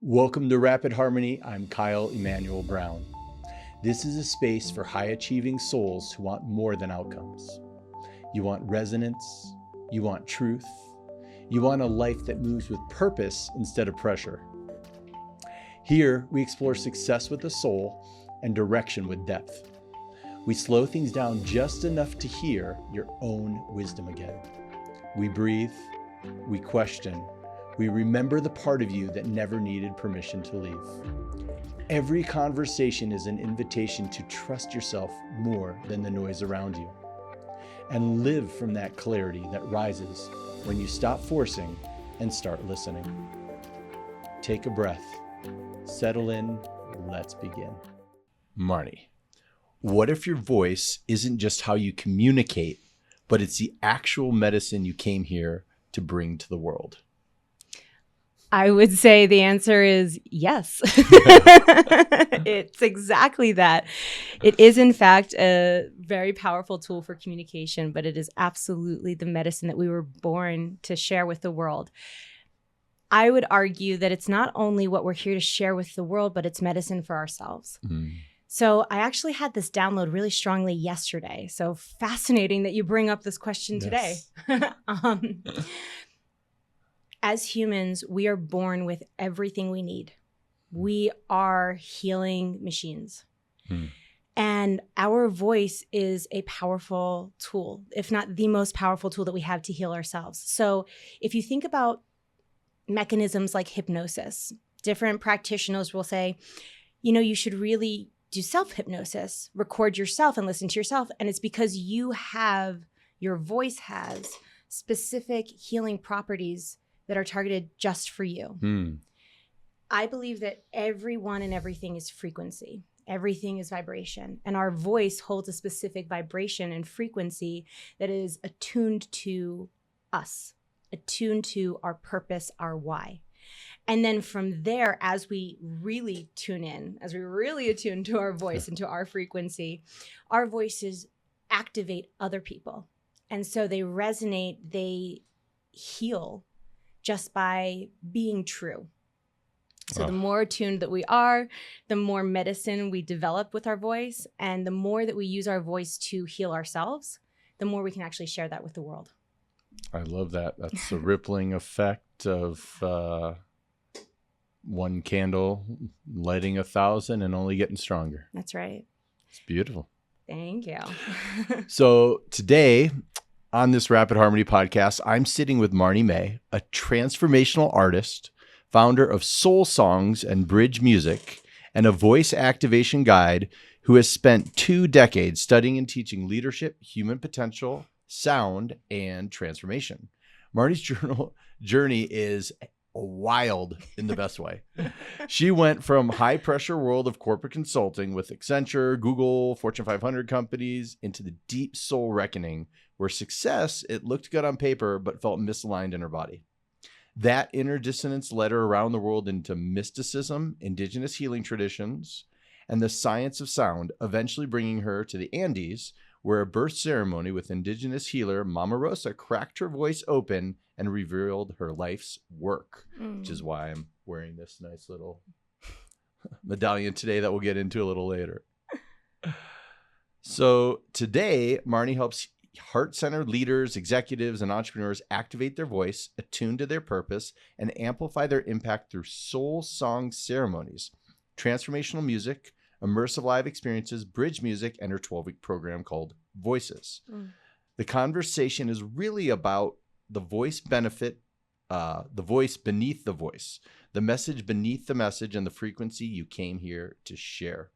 Welcome to Rapid Harmony. I'm Kyle Emmanuel Brown. This is a space for high-achieving souls who want more than outcomes. You want resonance, you want truth, you want a life that moves with purpose instead of pressure. Here, we explore success with the soul and direction with depth. We slow things down just enough to hear your own wisdom again. We breathe, we question, we remember the part of you that never needed permission to leave. Every conversation is an invitation to trust yourself more than the noise around you, and live from that clarity that rises when you stop forcing and start listening. Take a breath, settle in, let's begin. Marni, what if your voice isn't just how you communicate, but it's the actual medicine you came here to bring to the world? I would say the answer is yes. It's exactly that. It is, in fact, a very powerful tool for communication, but it is absolutely the medicine that we were born to share with the world. I would argue that it's not only what we're here to share with the world, but it's medicine for ourselves. So I actually had this download really strongly yesterday. So fascinating that you bring up this question today. As humans, we are born with everything we need. We are healing machines. And our voice is a powerful tool, if not the most powerful tool that we have to heal ourselves. So if you think about mechanisms like hypnosis, different practitioners will say, you should really do self-hypnosis, record yourself and listen to yourself. And it's because your voice has specific healing properties that are targeted just for you. I believe that everyone and everything is frequency. Everything is vibration. And our voice holds a specific vibration and frequency that is attuned to us, attuned to our purpose, our why. And then from there, as we really attune to our voice and to our frequency, our voices activate other people. And so they resonate, they heal just by being true. So the more attuned that we are, the more medicine we develop with our voice, and the more that we use our voice to heal ourselves, the more we can actually share that with the world. I love that. That's the rippling effect of one candle lighting 1,000 and only getting stronger. That's right. It's beautiful. Thank you. So today, on this Rapid Harmony podcast, I'm sitting with Marni Mae, a transformational artist, founder of Soul Songs and Bridge Music, and a voice activation guide who has spent 2 decades studying and teaching leadership, human potential, sound, and transformation. Marni's journey is wild in the best way. She went from high pressure world of corporate consulting with Accenture, Google, Fortune 500 companies into the deep soul reckoning where success, it looked good on paper, but felt misaligned in her body. That inner dissonance led her around the world into mysticism, indigenous healing traditions, and the science of sound, eventually bringing her to the Andes, where a birth ceremony with indigenous healer Mama Rosa cracked her voice open and revealed her life's work, which is why I'm wearing this nice little medallion today that we'll get into a little later. So today, Marni helps heart-centered leaders, executives, and entrepreneurs activate their voice, attune to their purpose, and amplify their impact through soul song ceremonies, transformational music, immersive live experiences, bridge music, and her 12-week program called Voices. The conversation is really about the voice benefit, the voice beneath the voice, the message beneath the message, and the frequency you came here to share.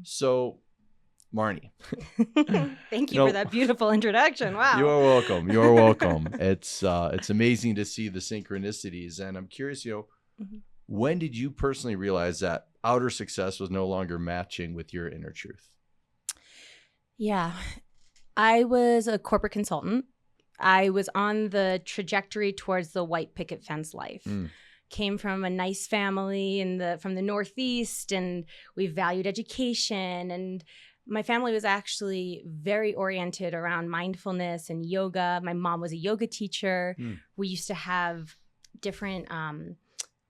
So, Marni. Thank you for that beautiful introduction. Wow. You are welcome. You are welcome. It's amazing to see the synchronicities. And I'm curious, when did you personally realize that outer success was no longer matching with your inner truth? Yeah. I was a corporate consultant. I was on the trajectory towards the white picket fence life. Came from a nice family from the Northeast, and we valued education, and my family was actually very oriented around mindfulness and yoga. My mom was a yoga teacher. We used to have different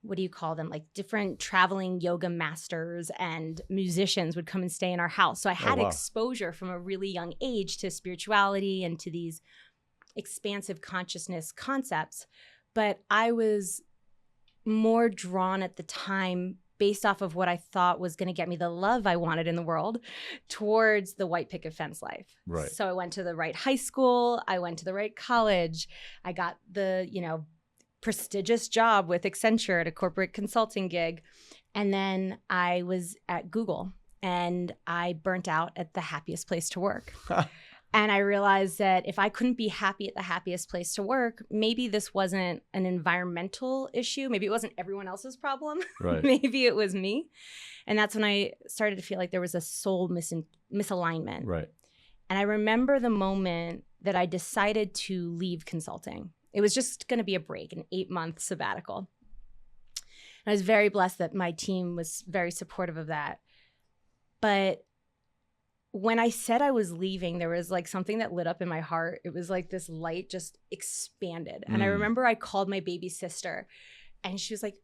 what do you call them? Like different traveling yoga masters and musicians would come and stay in our house. So I had exposure from a really young age to spirituality and to these expansive consciousness concepts. But I was more drawn at the time, based off of what I thought was going to get me the love I wanted in the world, towards the white picket fence life. Right. So I went to the right high school. I went to the right college. I got the, prestigious job with Accenture at a corporate consulting gig. And then I was at Google and I burnt out at the happiest place to work. And I realized that if I couldn't be happy at the happiest place to work, maybe this wasn't an environmental issue. Maybe it wasn't everyone else's problem. Right. Maybe it was me. And that's when I started to feel like there was a soul misalignment. Right. And I remember the moment that I decided to leave consulting. It was just going to be a break, an 8-month sabbatical. And I was very blessed that my team was very supportive of that. But when I said I was leaving, there was like something that lit up in my heart. It was like this light just expanded. And I remember I called my baby sister and she was like,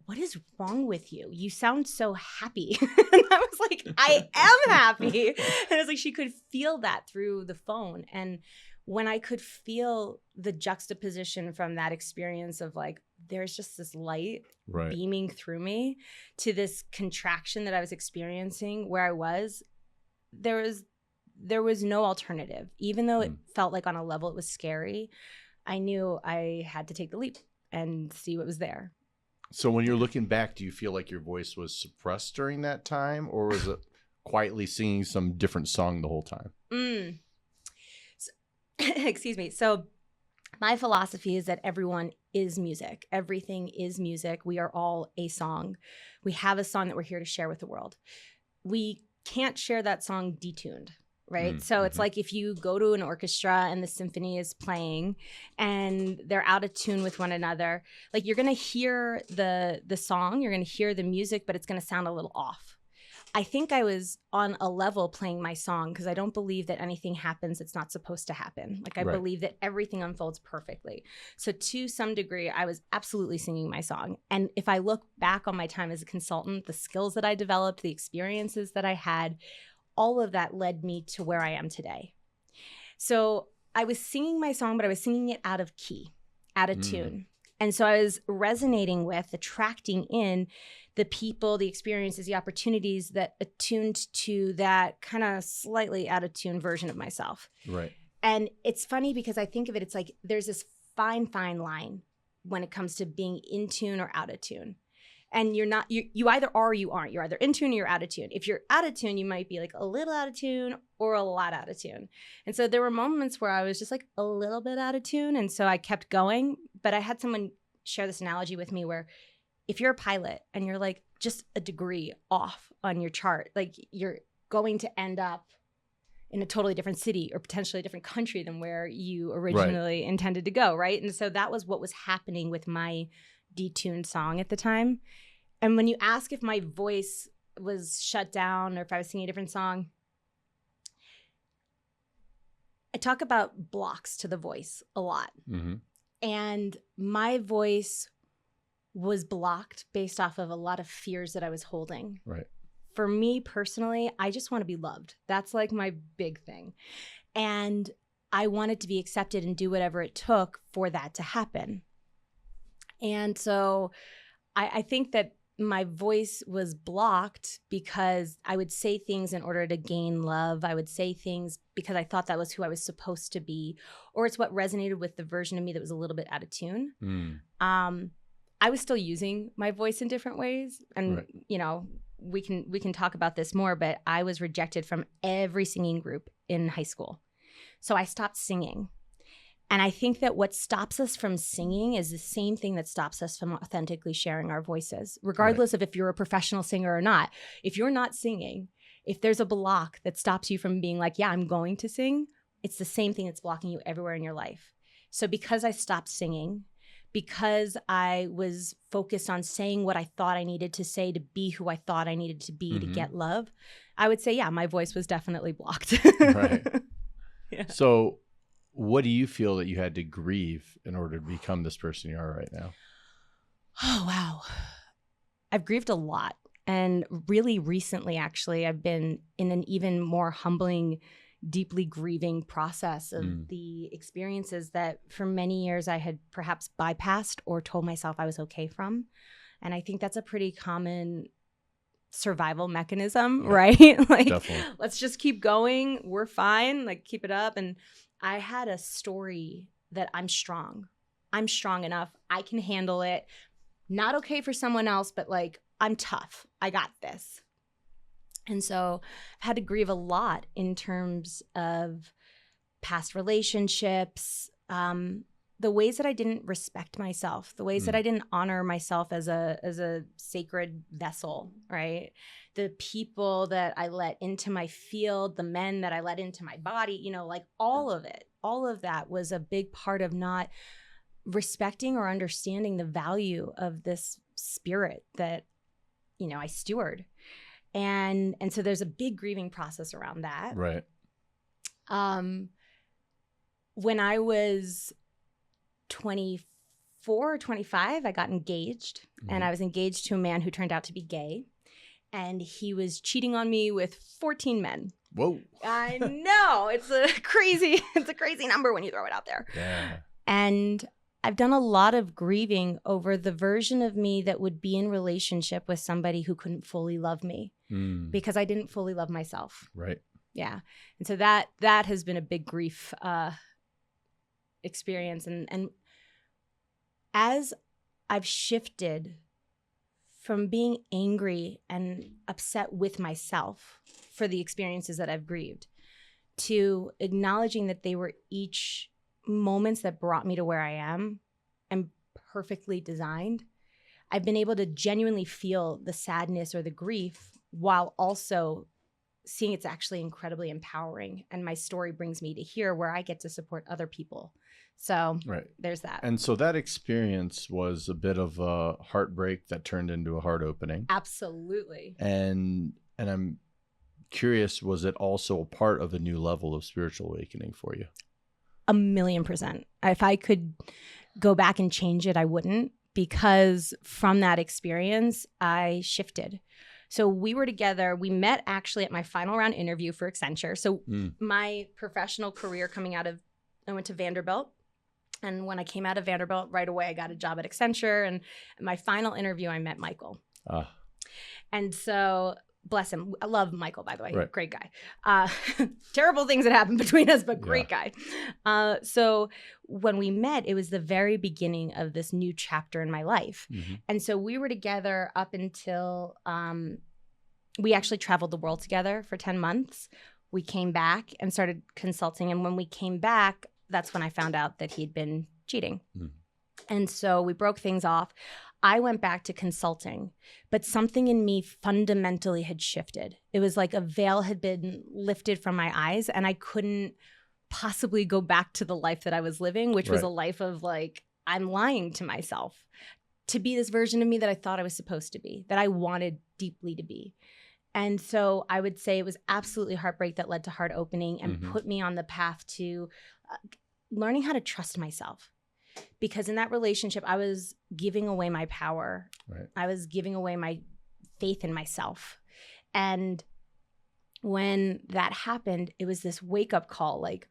"What is wrong with you? You sound so happy." And I was like, "I am happy." And it was like she could feel that through the phone. And when I could feel the juxtaposition from that experience of like, there's just this light beaming through me to this contraction that I was experiencing where I was, there was no alternative. Even though it felt like on a level it was scary, I knew I had to take the leap and see what was there. So when you're looking back, do you feel like your voice was suppressed during that time, or was it quietly singing some different song the whole time? Excuse me. So my philosophy is that everyone is music. Everything is music. We are all a song. We have a song that we're here to share with the world. We can't share that song detuned, right? So it's like if you go to an orchestra and the symphony is playing and they're out of tune with one another, like you're going to hear the song, you're going to hear the music, but it's going to sound a little off. I think I was on a level playing my song because I don't believe that anything happens that's not supposed to happen. Like I believe that everything unfolds perfectly. So to some degree, I was absolutely singing my song. And if I look back on my time as a consultant, the skills that I developed, the experiences that I had, all of that led me to where I am today. So I was singing my song, but I was singing it out of key, out of tune. And so I was resonating with, attracting in the people, the experiences, the opportunities that attuned to that kind of slightly out of tune version of myself. Right. And it's funny because I think of it, it's like there's this fine line when it comes to being in tune or out of tune. And you're not, you either are or you aren't. You're either in tune or you're out of tune. If you're out of tune, you might be like a little out of tune or a lot out of tune. And so there were moments where I was just like a little bit out of tune. And so I kept going. But I had someone share this analogy with me where if you're a pilot and you're like just a degree off on your chart, like you're going to end up in a totally different city or potentially a different country than where you originally intended to go, right? And so that was what was happening with my detuned song at the time. And when you ask if my voice was shut down or if I was singing a different song, I talk about blocks to the voice a lot. And my voice was blocked based off of a lot of fears that I was holding. Right. For me personally, I just want to be loved. That's like my big thing. And I wanted to be accepted and do whatever it took for that to happen. And so I think that my voice was blocked because I would say things in order to gain love. I would say things because I thought that was who I was supposed to be, or it's what resonated with the version of me that was a little bit out of tune. I was still using my voice in different ways. And, you know, we can talk about this more, but I was rejected from every singing group in high school. So I stopped singing. And I think that what stops us from singing is the same thing that stops us from authentically sharing our voices, regardless of if you're a professional singer or not. If you're not singing, if there's a block that stops you from being like, yeah, I'm going to sing, it's the same thing that's blocking you everywhere in your life. So because I stopped singing, because I was focused on saying what I thought I needed to say to be who I thought I needed to be to get love, I would say, yeah, my voice was definitely blocked. Right. Yeah. So what do you feel that you had to grieve in order to become this person you are right now? Oh, wow. I've grieved a lot. And really recently, actually, I've been in an even more humbling, deeply grieving process of the experiences that for many years I had perhaps bypassed or told myself I was okay from. And I think that's a pretty common survival mechanism, right? Like, definitely. Let's just keep going. We're fine. Like, keep it up. And I had a story that I'm strong. I'm strong enough. I can handle it. Not okay for someone else, but like, I'm tough. I got this. And so I've had to grieve a lot in terms of past relationships, the ways that I didn't respect myself, the ways that I didn't honor myself as a sacred vessel, right? The people that I let into my field, the men that I let into my body, like all of it, all of that was a big part of not respecting or understanding the value of this spirit that, I steward. And so there's a big grieving process around that. Right. When I was 24 or 25, I got engaged, and I was engaged to a man who turned out to be gay, and he was cheating on me with 14 men. Whoa. I know. It's a crazy number when you throw it out there. Yeah. And I've done a lot of grieving over the version of me that would be in relationship with somebody who couldn't fully love me because I didn't fully love myself. Right. Yeah. And so that has been a big grief experience. And as I've shifted from being angry and upset with myself for the experiences that I've grieved to acknowledging that they were each moments that brought me to where I am and perfectly designed, I've been able to genuinely feel the sadness or the grief while also seeing it's actually incredibly empowering. And my story brings me to here where I get to support other people. So there's that. And so that experience was a bit of a heartbreak that turned into a heart opening. Absolutely. And I'm curious, was it also a part of a new level of spiritual awakening for you? 1,000,000%. If I could go back and change it, I wouldn't, because from that experience, I shifted. So we were together. We met actually at my final round interview for Accenture. So my professional career I went to Vanderbilt. And when I came out of Vanderbilt, right away, I got a job at Accenture. And my final interview, I met Michael. And so, bless him. I love Michael, by the way. Right. Great guy. Terrible things that happened between us, but great guy. So when we met, it was the very beginning of this new chapter in my life. And so we were together up until we actually traveled the world together for 10 months. We came back and started consulting. And when we came back, that's when I found out that he'd been cheating. And so we broke things off. I went back to consulting, but something in me fundamentally had shifted. It was like a veil had been lifted from my eyes, and I couldn't possibly go back to the life that I was living, which was a life of like, I'm lying to myself to be this version of me that I thought I was supposed to be, that I wanted deeply to be. And so I would say it was absolutely heartbreak that led to heart opening and put me on the path to learning how to trust myself. Because in that relationship, I was giving away my power. I was giving away my faith in myself. And when that happened, it was this wake-up call, like,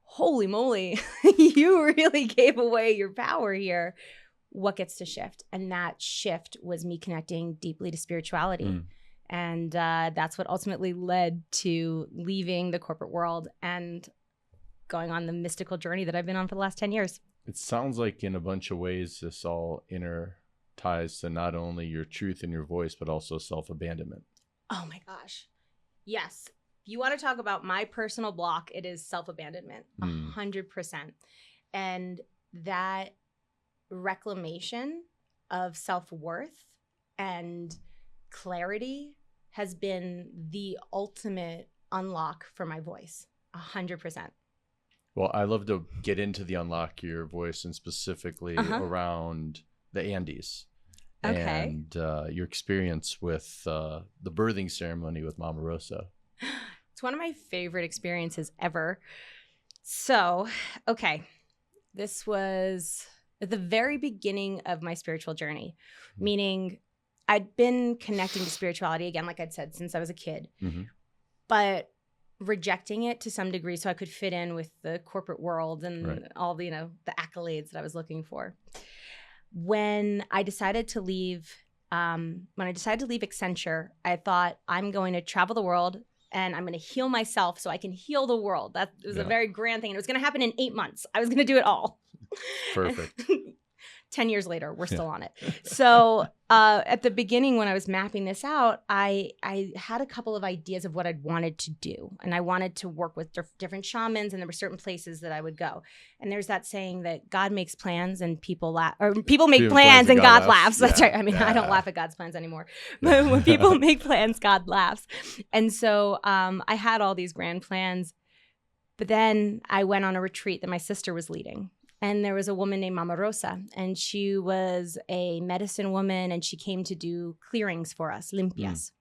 holy moly, you really gave away your power here. What gets to shift? And that shift was me connecting deeply to spirituality. And that's what ultimately led to leaving the corporate world and going on the mystical journey that I've been on for the last 10 years. It sounds like in a bunch of ways, this all ties to not only your truth and your voice, but also self-abandonment. Oh my gosh. Yes. If you want to talk about my personal block, it is self-abandonment, 100%. And that reclamation of self-worth and clarity has been the ultimate unlock for my voice, 100%. Well, I love to get into the unlock your voice and specifically around the Andes and your experience with the birthing ceremony with Mama Rosa. It's one of my favorite experiences ever. So, this was at the very beginning of my spiritual journey, meaning I'd been connecting to spirituality, again, like I'd said, since I was a kid, but rejecting it to some degree so I could fit in with the corporate world and all the, the accolades that I was looking for. When I decided to leave Accenture, I thought I'm going to travel the world and I'm going to heal myself so I can heal the world. That was a very grand thing. And it was going to happen in 8 months. I was going to do it all. Perfect. 10 years later, we're still on it. So at the beginning, when I was mapping this out, I had a couple of ideas of what I'd wanted to do. And I wanted to work with different shamans, and there were certain places that I would go. And there's that saying that God makes plans and people laugh, or people make plans and God laughs. That's right. I mean, I don't laugh at God's plans anymore. But when people make plans, God laughs. And so I had all these grand plans. But then I went on a retreat that my sister was leading. And there was a woman named Mama Rosa, and she was a medicine woman, and she came to do clearings for us, limpias.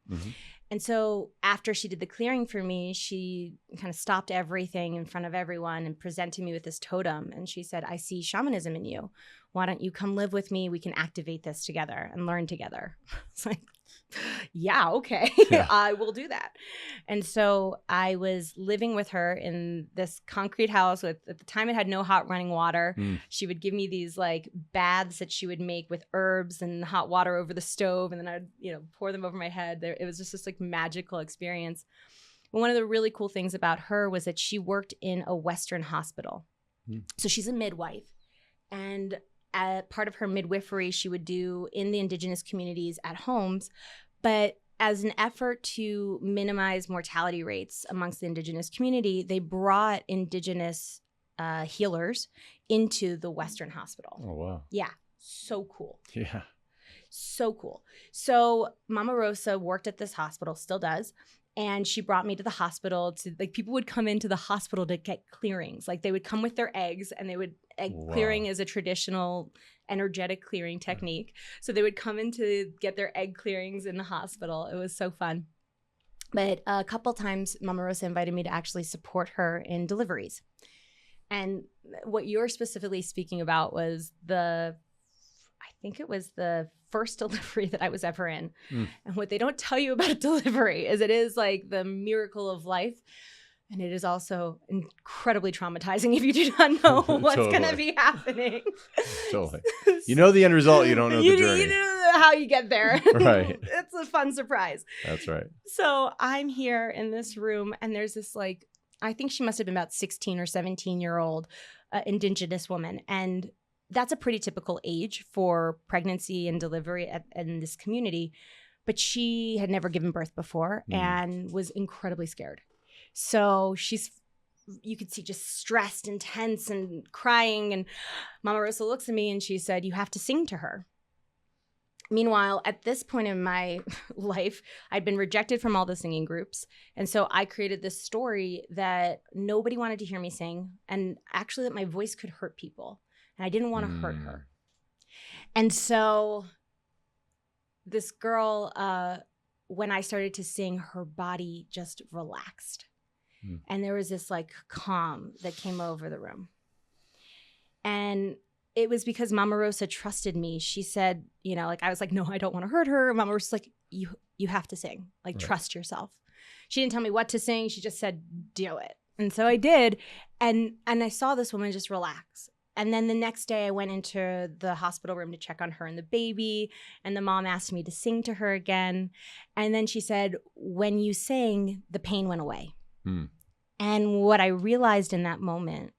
And so after she did the clearing for me, she kind of stopped everything in front of everyone and presented me with this totem. And she said, I see shamanism in you. Why don't you come live with me? We can activate this together and learn together. It's like, yeah, okay, I will do that. And so I was living with her in this concrete house with, at the time it had no hot running water. She would give me these like baths that she would make with herbs and hot water over the stove. And then I'd, pour them over my head. It was just this like magical experience. But one of the really cool things about her was that she worked in a Western hospital. So she's a midwife. And part of her midwifery she would do in the indigenous communities at homes, but as an effort to minimize mortality rates amongst the indigenous community, they brought indigenous healers into the Western hospital. Oh, wow. Yeah, so cool. Yeah. So cool. So Mama Rosa worked at this hospital, still does. And she brought me to the hospital to, like, people would come into the hospital to get clearings. Like, they would come with their eggs, and they would, clearing is a traditional energetic clearing technique. So they would come in to get their egg clearings in the hospital. It was so fun. But a couple times, Mama Rosa invited me to actually support her in deliveries. And what you're specifically speaking about was I think it was the first delivery that I was ever in. And what they don't tell you about delivery is it is like the miracle of life. And it is also incredibly traumatizing if you do not know what's going to be happening. Totally. You know the end result, you don't know the journey. You know how you get there. Right. It's a fun surprise. That's right. So I'm here in this room, and there's this, like, I think she must have been about 16 or 17-year-old indigenous woman. And that's a pretty typical age for pregnancy and delivery in this community. But she had never given birth before and was incredibly scared. So you could see just stressed and tense and crying. And Mama Rosa looks at me and she said, you have to sing to her. Meanwhile, at this point in my life, I'd been rejected from all the singing groups. And so I created this story that nobody wanted to hear me sing, and actually that my voice could hurt people. And I didn't want to hurt her. And so this girl, when I started to sing, her body just relaxed. And there was this like calm that came over the room. And it was because Mama Rosa trusted me. She said, I was like, no, I don't want to hurt her. Mama Rosa's like, you have to sing, like, trust yourself. She didn't tell me what to sing. She just said, do it. And so I did. And I saw this woman just relax. And then the next day I went into the hospital room to check on her and the baby. And the mom asked me to sing to her again. And then she said, when you sang, the pain went away. And what I realized in that moment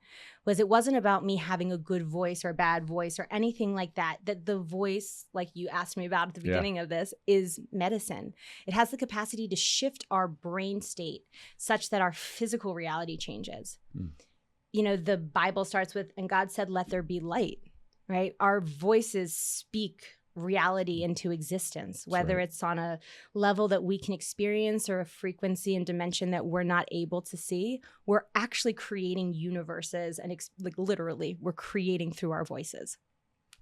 was it wasn't about me having a good voice or a bad voice or anything like that, that the voice, like you asked me about at the beginning of this, is medicine. It has the capacity to shift our brain state such that our physical reality changes. The Bible starts with, and God said, let there be light, right? Our voices speak reality into existence, whether it's on a level that we can experience or a frequency and dimension that we're not able to see. We're actually creating universes, and literally we're creating through our voices.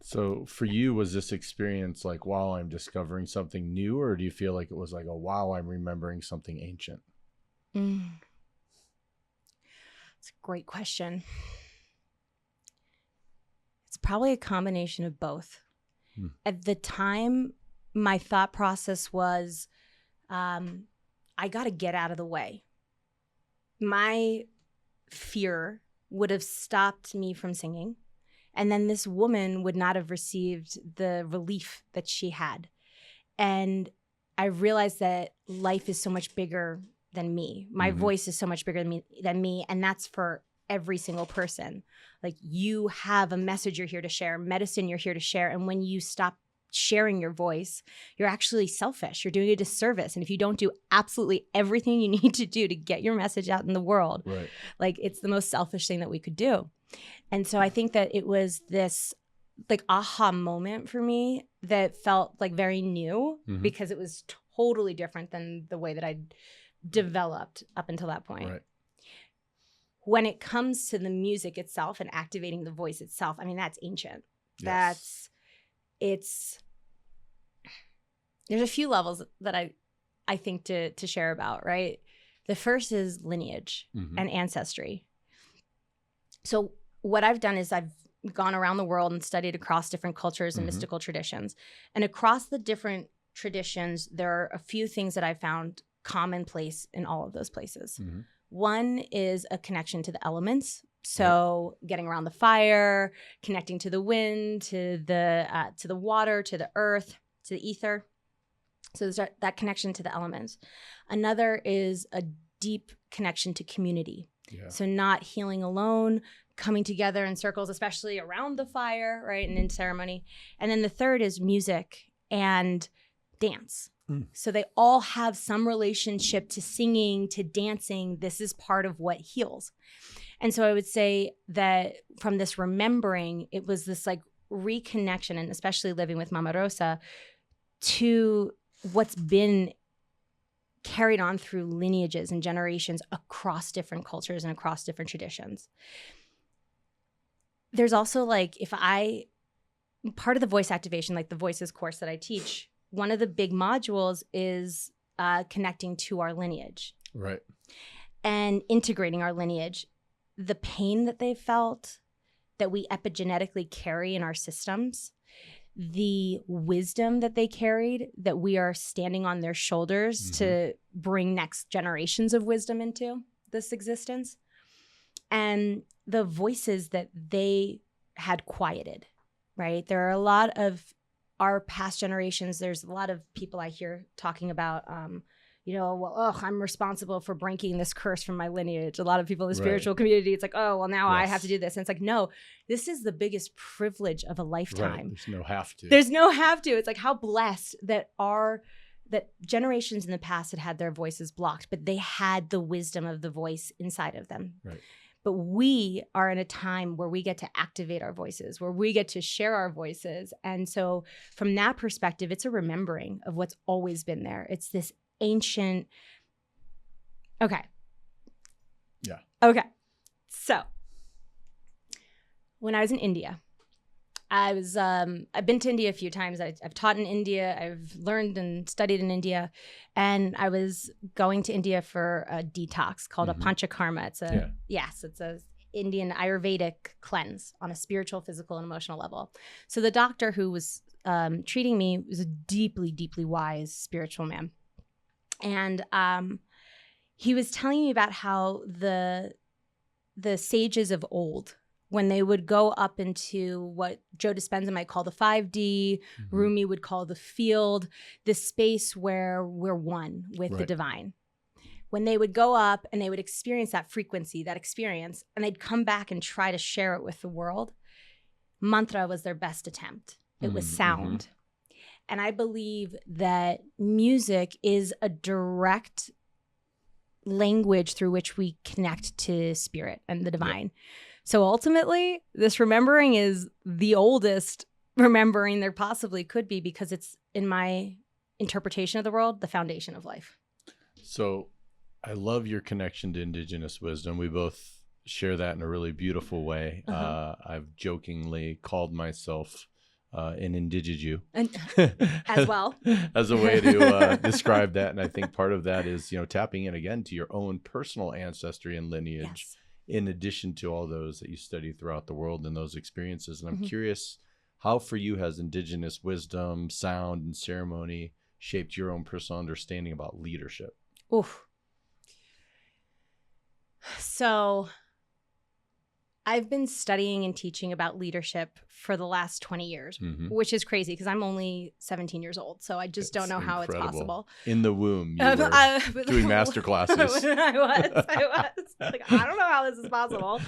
So for you, was this experience like, wow, I'm discovering something new, or do you feel like it was like, oh, wow, I'm remembering something ancient? It's a great question. It's probably a combination of both. At the time, my thought process was, I got to get out of the way. My fear would have stopped me from singing. And then this woman would not have received the relief that she had. And I realized that life is so much bigger than me. My voice is so much bigger than me. And that's for every single person. Like, you have a message you're here to share, medicine you're here to share. And when you stop sharing your voice, you're actually selfish. You're doing a disservice. And if you don't do absolutely everything you need to do to get your message out in the world, like, it's the most selfish thing that we could do. And so I think that it was this like aha moment for me that felt like very new, because it was totally different than the way that I'd developed up until that point. Right. When it comes to the music itself and activating the voice itself, I mean, that's ancient. Yes. There's a few levels that I think to share about, right? The first is lineage and ancestry. So what I've done is I've gone around the world and studied across different cultures and mystical traditions. And across the different traditions, there are a few things that I found commonplace in all of those places. One is a connection to the elements. So getting around the fire, connecting to the wind, to the water, to the earth, to the ether. So there's that connection to the elements. Another is a deep connection to community. Yeah. So not healing alone, coming together in circles, especially around the fire, right, and in ceremony. And then the third is music and dance. So they all have some relationship to singing, to dancing. This is part of what heals. And so I would say that from this remembering, it was this like reconnection, and especially living with Mama Rosa, to what's been carried on through lineages and generations across different cultures and across different traditions. There's also like, part of the voice activation, like the voices course that I teach, one of the big modules is connecting to our lineage. Right. And integrating our lineage. The pain that they felt, that we epigenetically carry in our systems, the wisdom that they carried, that we are standing on their shoulders to bring next generations of wisdom into this existence, and the voices that they had quieted, right? There are a lot of our past generations. There's a lot of people I hear talking about, I'm responsible for breaking this curse from my lineage. A lot of people in the spiritual community, it's like, oh, well, now I have to do this. And it's like, no, this is the biggest privilege of a lifetime. Right. There's no have to. There's no have to. It's like how blessed that generations in the past had their voices blocked, but they had the wisdom of the voice inside of them. Right. But we are in a time where we get to activate our voices, where we get to share our voices. And so from that perspective, it's a remembering of what's always been there. It's this ancient. Okay. Yeah. Okay. So when I was in India, I've been to India a few times. I've taught in India. I've learned and studied in India. And I was going to India for a detox called a panchakarma. It's a Indian Ayurvedic cleanse on a spiritual, physical, and emotional level. So the doctor who was treating me was a deeply, deeply wise spiritual man. And he was telling me about how the sages of old, when they would go up into what Joe Dispenza might call the 5D, Rumi would call the field, this space where we're one with the divine. When they would go up and they would experience that frequency, that experience, and they'd come back and try to share it with the world, mantra was their best attempt. It was sound. And I believe that music is a direct language through which we connect to spirit and the divine. Yep. So ultimately, this remembering is the oldest remembering there possibly could be, because it's, in my interpretation of the world, the foundation of life. So I love your connection to indigenous wisdom. We both share that in a really beautiful way. I've jokingly called myself an indigiju as well as a way to describe that. And I think part of that is, tapping in again to your own personal ancestry and lineage. Yes. in addition to all those that you study throughout the world and those experiences. And I'm Mm-hmm. curious, how for you has indigenous wisdom, sound, and ceremony shaped your own personal understanding about leadership? Oof. So I've been studying and teaching about leadership for the last 20 years, Mm-hmm. which is crazy because I'm only 17 years old. So I just don't know how it's possible. In the womb, you were doing master classes. I was. Like, I don't know how this is possible.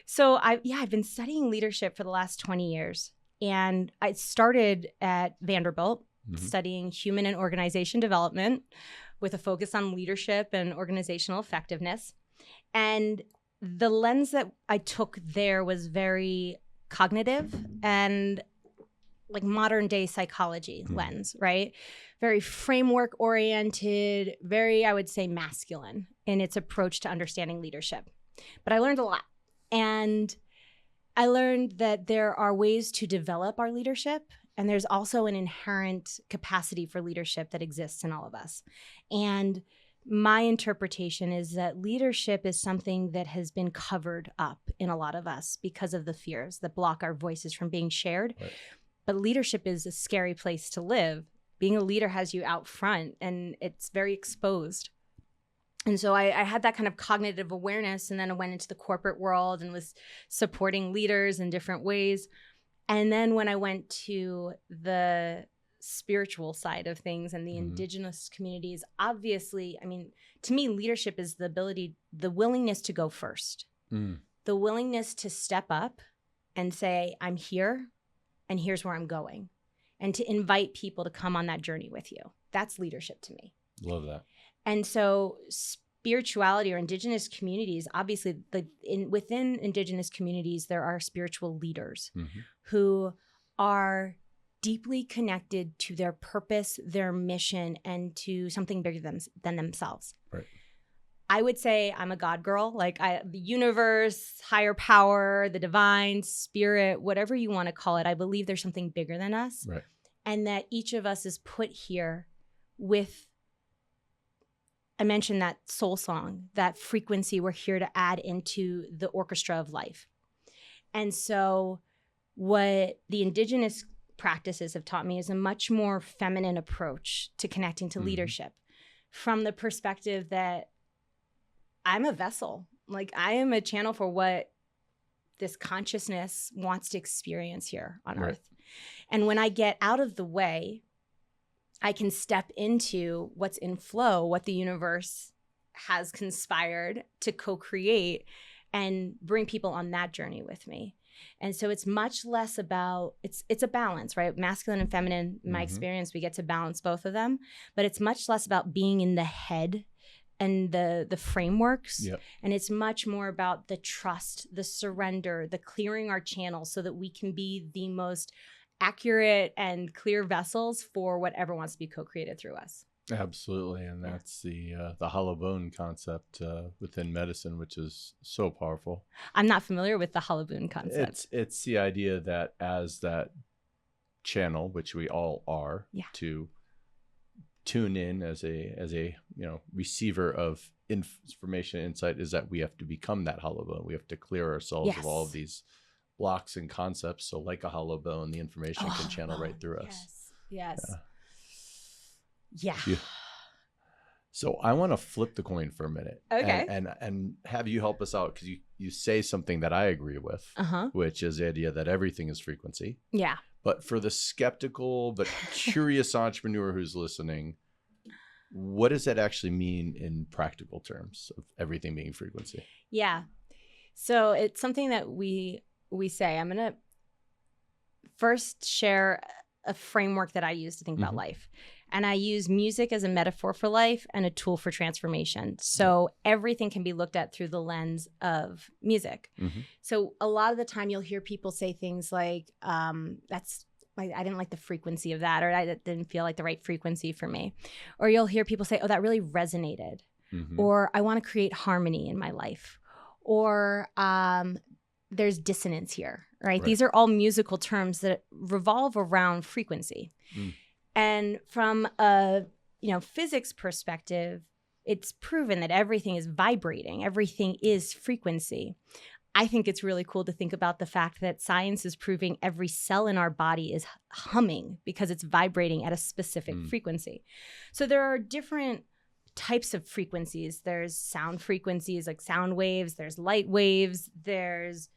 So I've been studying leadership for the last 20 years. And I started at Vanderbilt studying human and organization development with a focus on leadership and organizational effectiveness. And the lens that I took there was very cognitive and like modern day psychology lens, right? Very framework oriented, very, I would say, masculine in its approach to understanding leadership. But I learned a lot. And I learned that there are ways to develop our leadership. And there's also an inherent capacity for leadership that exists in all of us. And my interpretation is that leadership is something that has been covered up in a lot of us because of the fears that block our voices from being shared. Right. But leadership is a scary place to live. Being a leader has you out front and it's very exposed. And so I had that kind of cognitive awareness, and then I went into the corporate world and was supporting leaders in different ways. And then when I went to the spiritual side of things and the indigenous communities, obviously, I mean, to me, leadership is the willingness to go first, the willingness to step up and say, I'm here and here's where I'm going, and to invite people to come on that journey with you. That's leadership to me. Love that. And so spirituality or indigenous communities, obviously within indigenous communities, there are spiritual leaders who are deeply connected to their purpose, their mission, and to something bigger than themselves. Right. I would say I'm a God girl, the universe, higher power, the divine, spirit, whatever you want to call it. I believe there's something bigger than us. Right. And that each of us is put here with, I mentioned that soul song, that frequency we're here to add into the orchestra of life. And so what the indigenous practices have taught me is a much more feminine approach to connecting to leadership, from the perspective that I'm a vessel. Like, I am a channel for what this consciousness wants to experience here on Earth. And when I get out of the way, I can step into what's in flow, what the universe has conspired to co-create, and bring people on that journey with me. And so it's much less about, it's a balance, right? Masculine and feminine, in my experience, we get to balance both of them. But it's much less about being in the head and the frameworks. Yep. And it's much more about the trust, the surrender, the clearing our channels so that we can be the most accurate and clear vessels for whatever wants to be co-created through us. Absolutely. And that's the hollow bone concept within medicine, which is so powerful. I'm not familiar with the hollow bone concept. It's the idea that as that channel, which we all are, to tune in as a receiver of information, insight, is that we have to become that hollow bone. We have to clear ourselves of all of these blocks and concepts. So like a hollow bone, the information can channel right through us. Yes. Yeah. So I want to flip the coin for a minute. Okay. And have you help us out, because you say something that I agree with, which is the idea that everything is frequency. Yeah. But for the skeptical but curious entrepreneur who's listening, what does that actually mean in practical terms of everything being frequency? Yeah. So it's something that we say. I'm going to first share a framework that I use to think about life. And I use music as a metaphor for life and a tool for transformation. So everything can be looked at through the lens of music. So a lot of the time you'll hear people say things like, I didn't like the frequency of that, or that didn't feel like the right frequency for me. Or you'll hear people say, oh, that really resonated. Or I want to create harmony in my life. Or there's dissonance here, right? These are all musical terms that revolve around frequency. And from a physics perspective, it's proven that everything is vibrating. Everything is frequency. I think it's really cool to think about the fact that science is proving every cell in our body is humming because it's vibrating at a specific frequency. So there are different types of frequencies. There's sound frequencies like sound waves, there's light waves, there's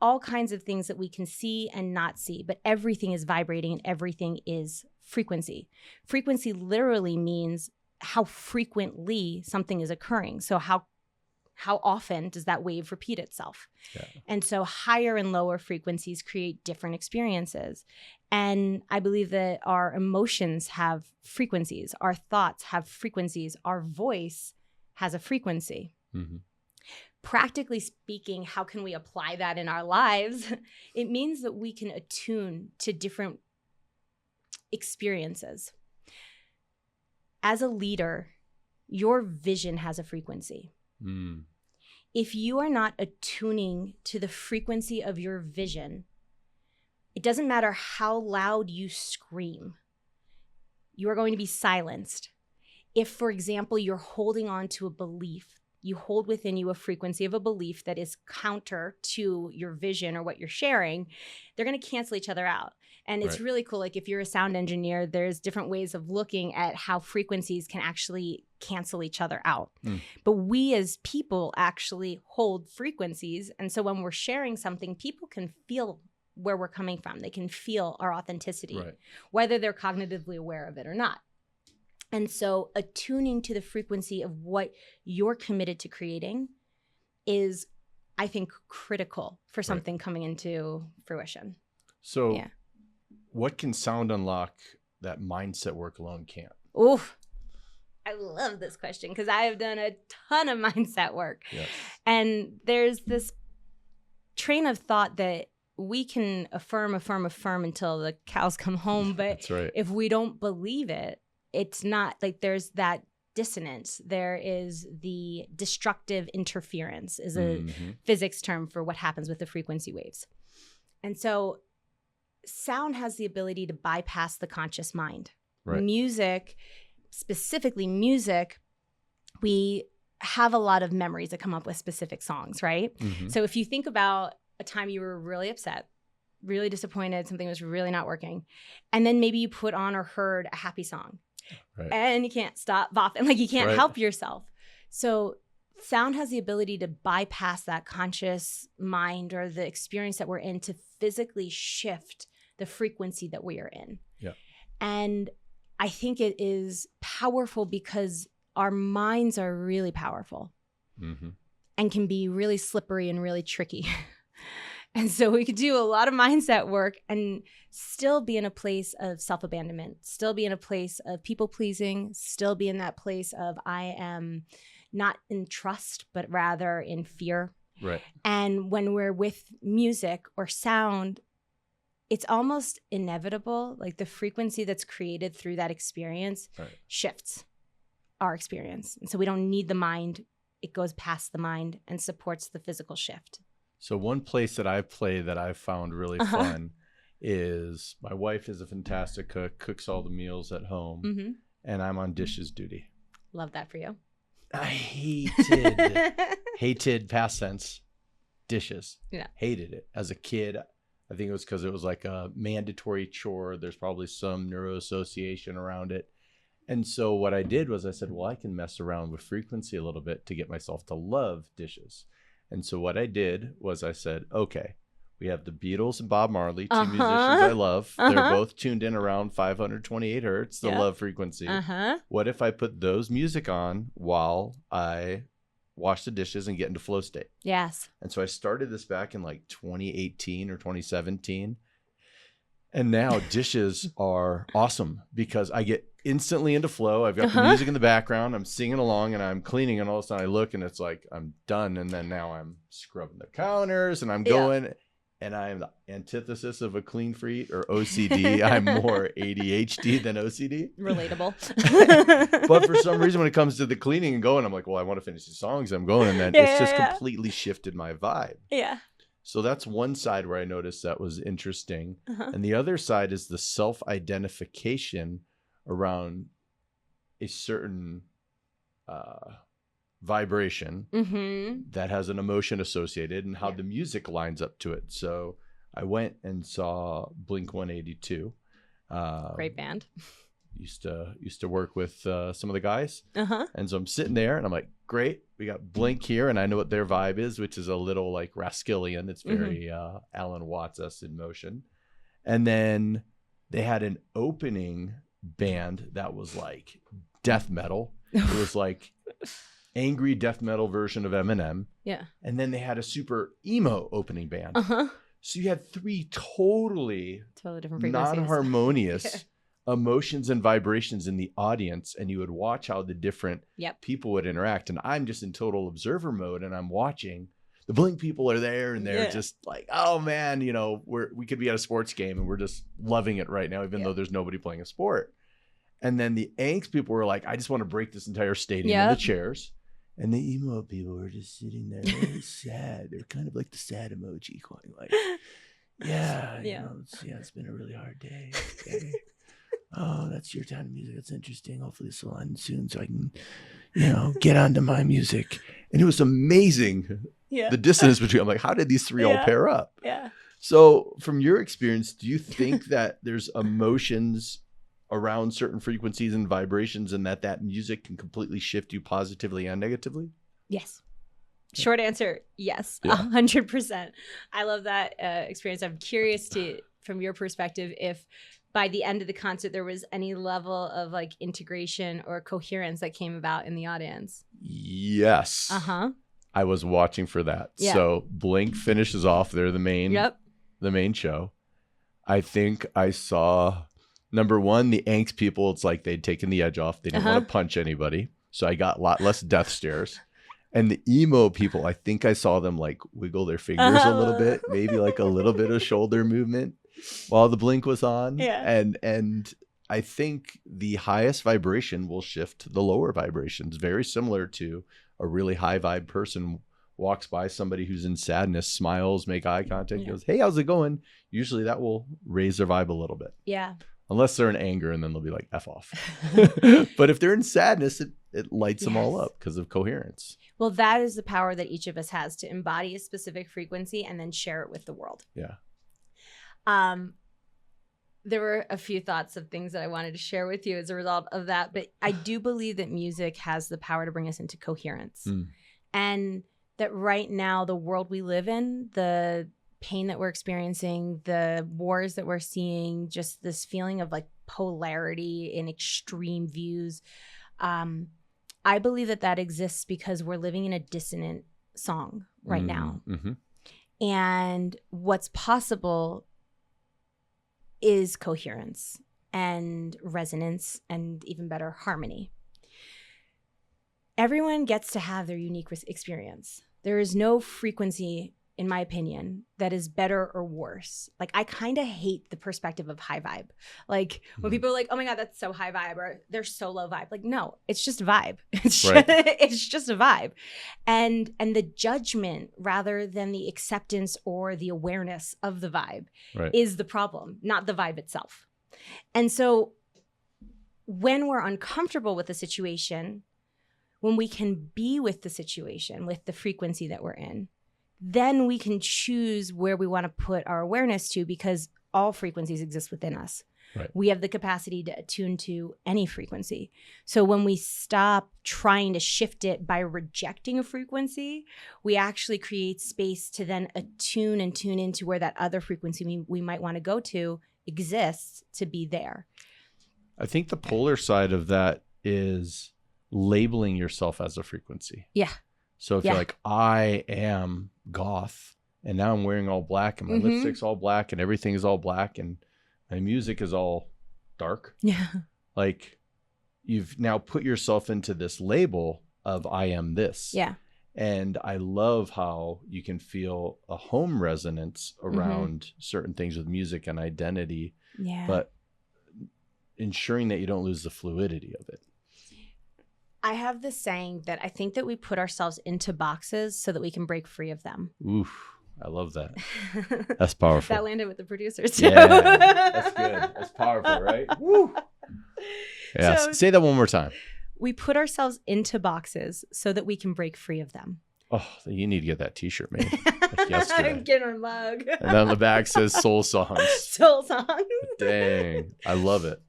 all kinds of things that we can see and not see, but everything is vibrating and everything is frequency. Frequency literally means how frequently something is occurring. So how often does that wave repeat itself? Yeah. And so higher and lower frequencies create different experiences. And I believe that our emotions have frequencies, our thoughts have frequencies, our voice has a frequency. Mm-hmm. Practically speaking, how can we apply that in our lives? It means that we can attune to different experiences. As a leader, your vision has a frequency. Mm. If you are not attuning to the frequency of your vision, it doesn't matter how loud you scream, you are going to be silenced. If, for example, you're holding on to a belief, you hold within you a frequency of a belief that is counter to your vision or what you're sharing, they're going to cancel each other out. And it's really cool. Like if you're a sound engineer, there's different ways of looking at how frequencies can actually cancel each other out. But we as people actually hold frequencies. And so when we're sharing something, people can feel where we're coming from. They can feel our authenticity, whether they're cognitively aware of it or not. And so attuning to the frequency of what you're committed to creating is, I think, critical for something coming into fruition. So what can sound unlock that mindset work alone can't? Oof. I love this question because I have done a ton of mindset work. Yes. And there's this train of thought that we can affirm until the cows come home. But if we don't believe it, it's not like there's that dissonance. There is the destructive interference is a physics term for what happens with the frequency waves. And so sound has the ability to bypass the conscious mind. Music, specifically music, we have a lot of memories that come up with specific songs, right? So if you think about a time you were really upset, really disappointed, something was really not working, and then maybe you put on or heard a happy song. And you can't stop bopping, like you can't help yourself. So sound has the ability to bypass that conscious mind or the experience that we're in to physically shift the frequency that we are in. Yeah. And I think it is powerful because our minds are really powerful and can be really slippery and really tricky. And so we could do a lot of mindset work and still be in a place of self-abandonment, still be in a place of people-pleasing, still be in that place of I am not in trust, but rather in fear. Right. And when we're with music or sound, it's almost inevitable. Like the frequency that's created through that experience shifts our experience. And so we don't need the mind. It goes past the mind and supports the physical shift. So one place that I play that I've found really fun is my wife is a fantastic cook, cooks all the meals at home, and I'm on dishes duty. Love that for you. I hated past tense dishes. Yeah. Hated it. As a kid, I think it was because it was like a mandatory chore. There's probably some neuroassociation around it. And so what I did was I said, well, I can mess around with frequency a little bit to get myself to love dishes. And so what I did was I said, okay, we have the Beatles and Bob Marley, two musicians I love. They're both tuned in around 528 hertz, the love frequency. What if I put those music on while I wash the dishes and get into flow state? Yes. And so I started this back in like 2018 or 2017. And now dishes are awesome because I get instantly into flow. I've got the music in the background. I'm singing along and I'm cleaning, and all of a sudden I look and it's like I'm done. And then now I'm scrubbing the counters and I'm going, and I'm the antithesis of a clean freak or OCD. I'm more ADHD than OCD. Relatable. But for some reason, when it comes to the cleaning and going, I'm like, well, I want to finish the songs I'm going. And then it's just completely shifted my vibe. Yeah. So that's one side where I noticed that was interesting. And the other side is the self-identification around a certain vibration Mm-hmm. that has an emotion associated and how Yeah. the music lines up to it. So I went and saw Blink 182. Great band. Used to work with some of the guys. Uh-huh. And so I'm sitting there and I'm like, great, we got Blink here. And I know what their vibe is, which is a little like Raskillian. It's very Alan Watts-esque in motion. And then they had an opening band that was like death metal. It was like angry death metal version of Eminem. Yeah. And then they had a super emo opening band. Uh-huh. So you had three totally different frequencies. non-harmonious emotions and vibrations in the audience, and you would watch how the different people would interact. And I'm just in total observer mode, and I'm watching. The Blink people are there, and they're just like, oh man, you know, we could be at a sports game, and we're just loving it right now, even though there's nobody playing a sport. And then the angst people were like, I just want to break this entire stadium in the chairs. And the emo people were just sitting there really sad. They're kind of like the sad emoji going like, it's been a really hard day. Okay. Oh, that's your kind of music. That's interesting. Hopefully this will end soon so I can, get onto my music. And it was amazing. Yeah. The dissonance between, I'm like, how did these three all pair up? Yeah. So from your experience, do you think that there's emotions around certain frequencies and vibrations and that music can completely shift you positively and negatively? Yes. Short answer, yes, 100%. I love that experience. I'm curious from your perspective, if by the end of the concert, there was any level of like integration or coherence that came about in the audience. Yes. I was watching for that. Yeah. So Blink finishes off. They're the main show. I think I saw, number one, the angst people. It's like they'd taken the edge off. They didn't want to punch anybody. So I got a lot less death stares. And the emo people, I think I saw them like wiggle their fingers a little bit, maybe like a little bit of shoulder movement while the Blink was on. Yeah. And I think the highest vibration will shift the lower vibrations, very similar to a really high vibe person walks by somebody who's in sadness, smiles, make eye contact, goes, hey, how's it going? Usually that will raise their vibe a little bit. Yeah. Unless they're in anger, and then they'll be like, F off. But if they're in sadness, it lights them all up because of coherence. Well, that is the power that each of us has to embody a specific frequency and then share it with the world. Yeah. There were a few thoughts of things that I wanted to share with you as a result of that. But I do believe that music has the power to bring us into coherence. And that right now, the world we live in, the pain that we're experiencing, the wars that we're seeing, just this feeling of like polarity in extreme views. I believe that exists because we're living in a dissonant song right now. And what's possible is coherence and resonance and even better harmony. Everyone gets to have their unique experience. There is no frequency, in my opinion, that is better or worse. Like, I kind of hate the perspective of high vibe. Like when people are like, oh my God, that's so high vibe, or they're so low vibe. Like, no, it's just a vibe. It's just a vibe. And the judgment rather than the acceptance or the awareness of the vibe is the problem, not the vibe itself. And so when we're uncomfortable with the situation, when we can be with the situation, with the frequency that we're in, then we can choose where we want to put our awareness to, because all frequencies exist within us. Right. We have the capacity to attune to any frequency. So when we stop trying to shift it by rejecting a frequency, we actually create space to then attune and tune into where that other frequency we might want to go to exists to be there. I think the polar side of that is labeling yourself as a frequency. Yeah. So if you're like, I am goth, and now I'm wearing all black, and my lipstick's all black, and everything is all black, and my music is all dark. Yeah. Like, you've now put yourself into this label of I am this. Yeah. And I love how you can feel a home resonance around certain things with music and identity. Yeah. But ensuring that you don't lose the fluidity of it. I have this saying that I think that we put ourselves into boxes so that we can break free of them. Oof, I love that. That's powerful. That landed with the producers too. Yeah, that's good. That's powerful, right? Woo. Yeah, so, say that one more time. we put ourselves into boxes so that we can break free of them. Oh, you need to get that t-shirt made. Like yesterday. I'm getting a mug. And on the back says soul songs. Soul songs. Dang. I love it.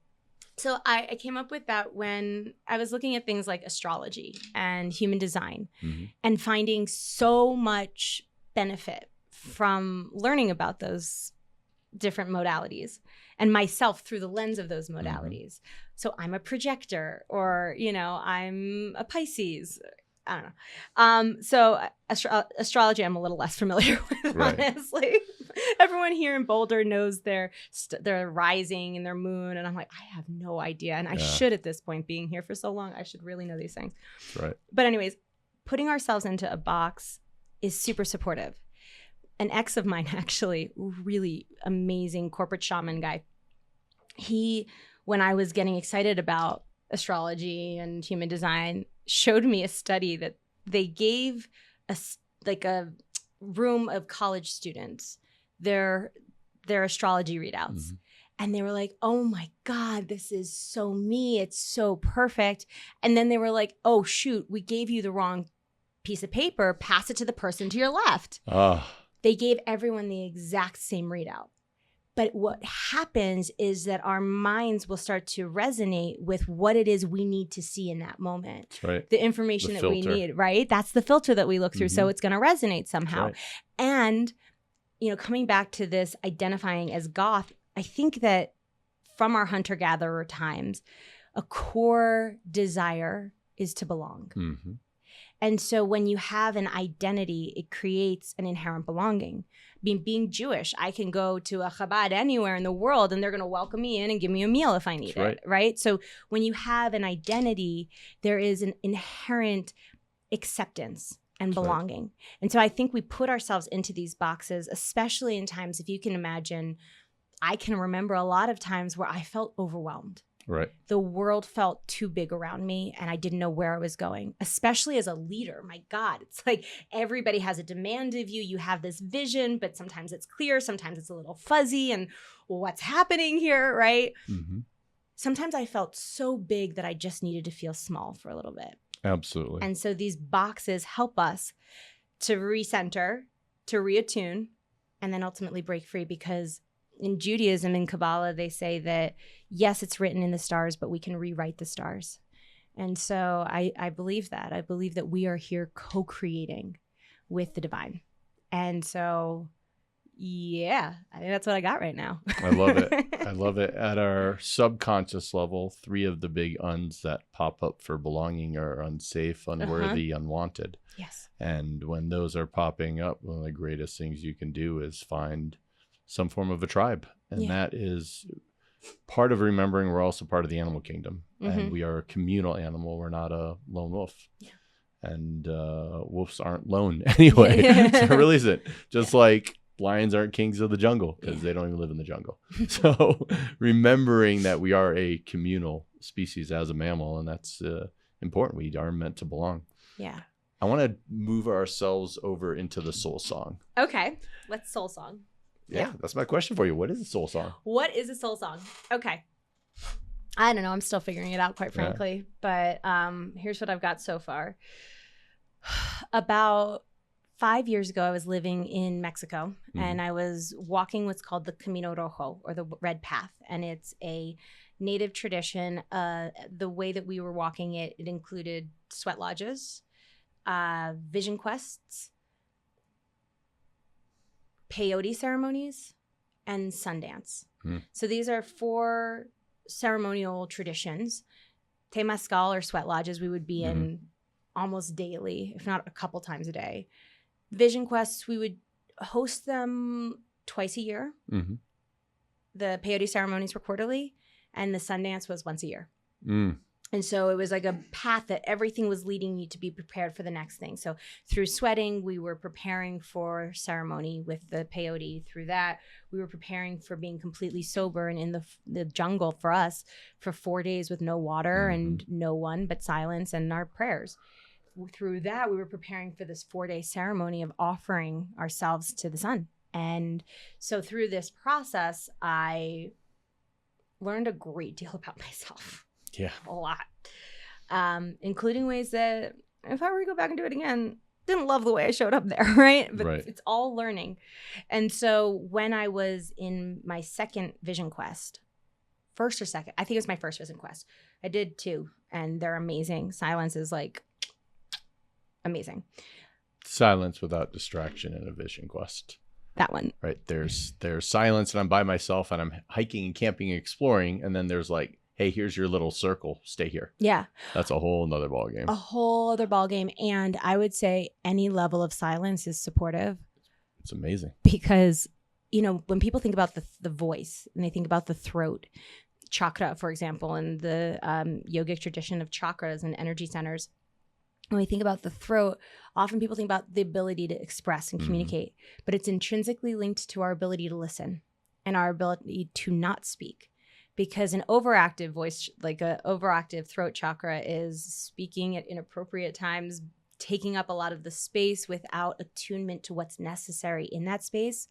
So I came up with that when I was looking at things like astrology and human design and finding so much benefit from learning about those different modalities and myself through the lens of those modalities. So I'm a projector, or, you know, I'm a Pisces. I don't know. So astrology, I'm a little less familiar with, honestly. Everyone here in Boulder knows their rising and their moon. And I'm like, I have no idea. And I should, at this point, being here for so long, I should really know these things. Right. But anyways, putting ourselves into a box is super supportive. An ex of mine, actually, really amazing corporate shaman guy. He, when I was getting excited about astrology and human design, showed me a study that they gave a room of college students their astrology readouts. And they were like, oh my God, this is so me. It's so perfect. And then they were like, oh shoot, we gave you the wrong piece of paper. Pass it to the person to your left. They gave everyone the exact same readout. But what happens is that our minds will start to resonate with what it is we need to see in that moment. That's right. The information that we need, right? That's the filter that we look through. So it's going to resonate somehow. Right. And, you know, coming back to this identifying as goth, I think that from our hunter-gatherer times, a core desire is to belong. And so when you have an identity, it creates an inherent belonging. Being Jewish, I can go to a Chabad anywhere in the world and they're going to welcome me in and give me a meal if I need it, right? So when you have an identity, there is an inherent acceptance and belonging. Right. And so I think we put ourselves into these boxes, especially in times, if you can imagine, I can remember a lot of times where I felt overwhelmed. Right. The world felt too big around me and I didn't know where I was going, especially as a leader. My God, it's like everybody has a demand of you. You have this vision, but sometimes it's clear. Sometimes it's a little fuzzy and what's happening here, right? Sometimes I felt so big that I just needed to feel small for a little bit. Absolutely. And so these boxes help us to recenter, to reattune, and then ultimately break free, because in Judaism and Kabbalah, they say that, yes, it's written in the stars, but we can rewrite the stars. And so I believe that. I believe that we are here co-creating with the divine. And so, yeah, I think that's what I got right now. I love it. I love it. At our subconscious level, 3 of the big uns that pop up for belonging are unsafe, unworthy, unwanted. Yes. And when those are popping up, one of the greatest things you can do is find some form of a tribe. And that is part of remembering we're also part of the animal kingdom. And we are a communal animal. We're not a lone wolf. And wolves aren't lone anyway. So it really isn't. Just like lions aren't kings of the jungle, because they don't even live in the jungle. So remembering that we are a communal species as a mammal, and that's important. We are meant to belong. Yeah. I want to move ourselves over into the soul song. Okay. Let's soul song. Yeah, that's my question for you. What is a soul song? What is a soul song? Okay. I don't know. I'm still figuring it out, quite frankly. But here's what I've got so far. About 5 years ago, I was living in Mexico, and I was walking what's called the Camino Rojo, or the Red Path. And it's a native tradition. The way that we were walking it included sweat lodges, vision quests, peyote ceremonies, and sundance. So these are 4 ceremonial traditions. Temazcal, or sweat lodges, we would be in almost daily, if not a couple times a day. Vision quests, we would host them twice a year. The peyote ceremonies were quarterly, and the sundance was once a year. And so it was like a path that everything was leading you to be prepared for the next thing. So through sweating, we were preparing for ceremony with the peyote. Through that, we were preparing for being completely sober and in the jungle for us for 4 days with no water and no one but silence and our prayers. Through that, we were preparing for this 4-day ceremony of offering ourselves to the sun. And so through this process, I learned a great deal about myself. Yeah. A lot. including ways that if I were to go back and do it again, didn't love the way I showed up there, right? But it's all learning. And so when I was in my second vision quest, first or second, I think it was my first vision quest. I did 2, and they're amazing. Silence is like amazing. Silence without distraction in a vision quest. That one. Right. There's silence and I'm by myself and I'm hiking and camping and exploring. And then there's like, hey, here's your little circle. Stay here. Yeah. That's a whole nother ballgame. A whole other ballgame. And I would say any level of silence is supportive. It's amazing. Because, you know, when people think about the voice and they think about the throat, chakra, for example, and the yogic tradition of chakras and energy centers, when we think about the throat, often people think about the ability to express and communicate, but it's intrinsically linked to our ability to listen and our ability to not speak. Because an overactive voice, like an overactive throat chakra, is speaking at inappropriate times, taking up a lot of the space without attunement to what's necessary in that space.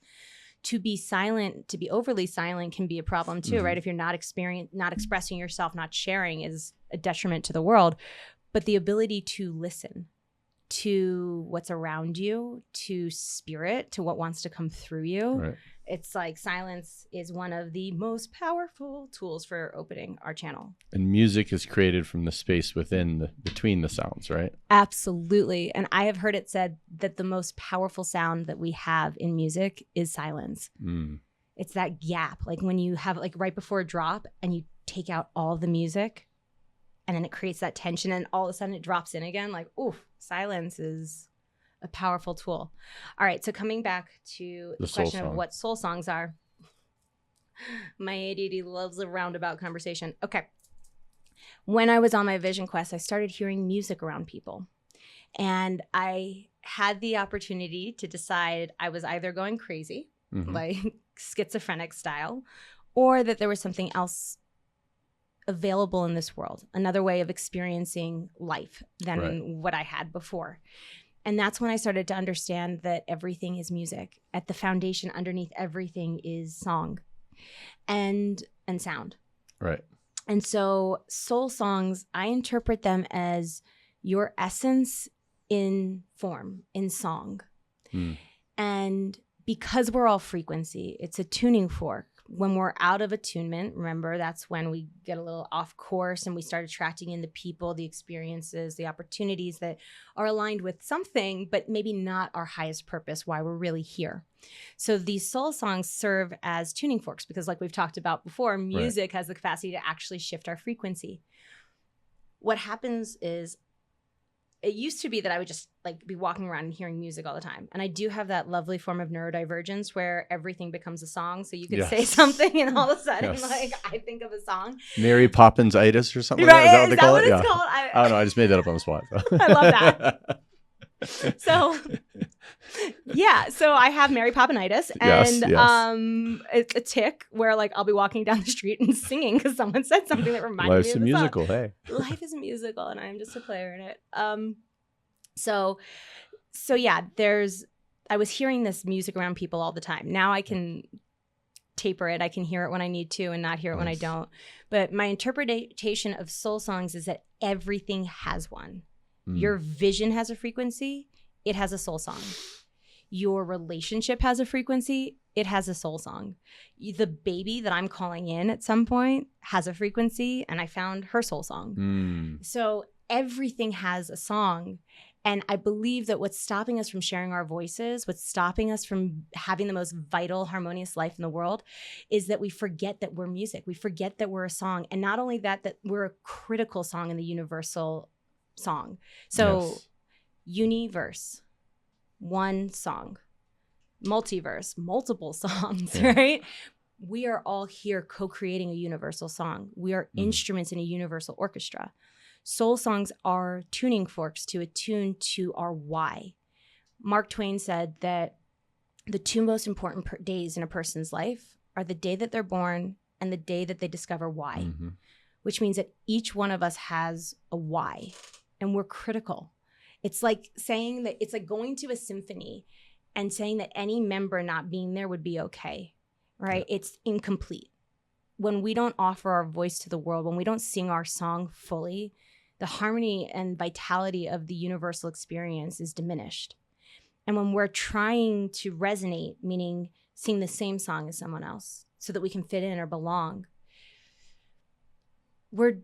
To be silent, to be overly silent can be a problem too, right? If you're not expressing yourself, not sharing is a detriment to the world. But the ability to listen to what's around you, to spirit, to what wants to come through you. Right. It's like silence is one of the most powerful tools for opening our channel. And music is created from the space between the sounds, right? Absolutely. And I have heard it said that the most powerful sound that we have in music is silence. It's that gap. Like when you have like right before a drop and you take out all the music, and then it creates that tension and all of a sudden it drops in again. Like, oof, silence is a powerful tool. All right, so coming back to the question of what soul songs are. My ADD loves a roundabout conversation. Okay. When I was on my vision quest, I started hearing music around people. And I had the opportunity to decide I was either going crazy, like schizophrenic style, or that there was something else available in this world, another way of experiencing life than what I had before. And that's when I started to understand that everything is music. At the foundation underneath everything is song and sound. Right. And so soul songs, I interpret them as your essence in form, in song. And because we're all frequency, it's a tuning fork. When we're out of attunement, remember, that's when we get a little off course and we start attracting in the people, the experiences, the opportunities that are aligned with something, but maybe not our highest purpose, why we're really here. So these soul songs serve as tuning forks because like we've talked about before, music has the capacity to actually shift our frequency. What happens is, it used to be that I would just like be walking around and hearing music all the time. And I do have that lovely form of neurodivergence where everything becomes a song. So you can say something and all of a sudden like I think of a song. Mary Poppins-itis or something right, like that. Is that what it's called? I don't know. I just made that up on the spot. I love that. So yeah, so I have Mary Poppins-itis and it's a tick where like I'll be walking down the street and singing because someone said something that reminded me of the song. Life's a musical, hey. Life is a musical and I'm just a player in it. So yeah, I was hearing this music around people all the time. Now I can taper it. I can hear it when I need to and not hear it when I don't. But my interpretation of soul songs is that everything has one. Your vision has a frequency. It has a soul song. Your relationship has a frequency. It has a soul song. The baby that I'm calling in at some point has a frequency, and I found her soul song. So everything has a song. And I believe that what's stopping us from sharing our voices, what's stopping us from having the most vital, harmonious life in the world is that we forget that we're music. We forget that we're a song. And not only that we're a critical song in the universal song. So universe, one song, multiverse, multiple songs, right? We are all here co-creating a universal song. We are instruments in a universal orchestra. Soul songs are tuning forks to attune to our why. Mark Twain said that the two most important days in a person's life are the day that they're born and the day that they discover why, which means that each one of us has a why. And we're critical. It's like saying that it's like going to a symphony and saying that any member not being there would be okay, right? It's incomplete. When we don't offer our voice to the world, when we don't sing our song fully, the harmony and vitality of the universal experience is diminished. And when we're trying to resonate, meaning sing the same song as someone else so that we can fit in or belong, we're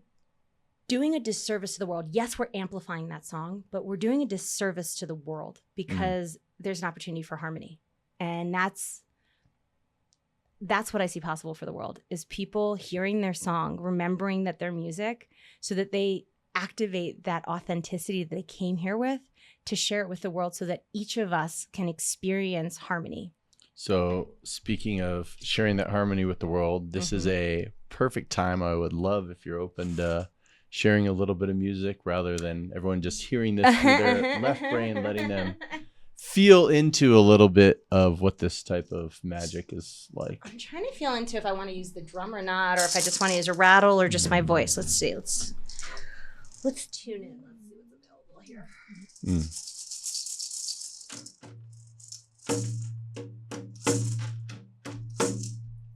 doing a disservice to the world. Yes, we're amplifying that song, but we're doing a disservice to the world because there's an opportunity for harmony. And that's what I see possible for the world, is people hearing their song, remembering that they're music, so that they activate that authenticity that they came here with to share it with the world so that each of us can experience harmony. So speaking of sharing that harmony with the world, this is a perfect time. I would love if you're open to sharing a little bit of music rather than everyone just hearing this through their left brain, letting them feel into a little bit of what this type of magic is like. I'm trying to feel into if I want to use the drum or not, or if I just want to use a rattle or just my voice. Let's see. Let's tune in. Let's see what's available here. It's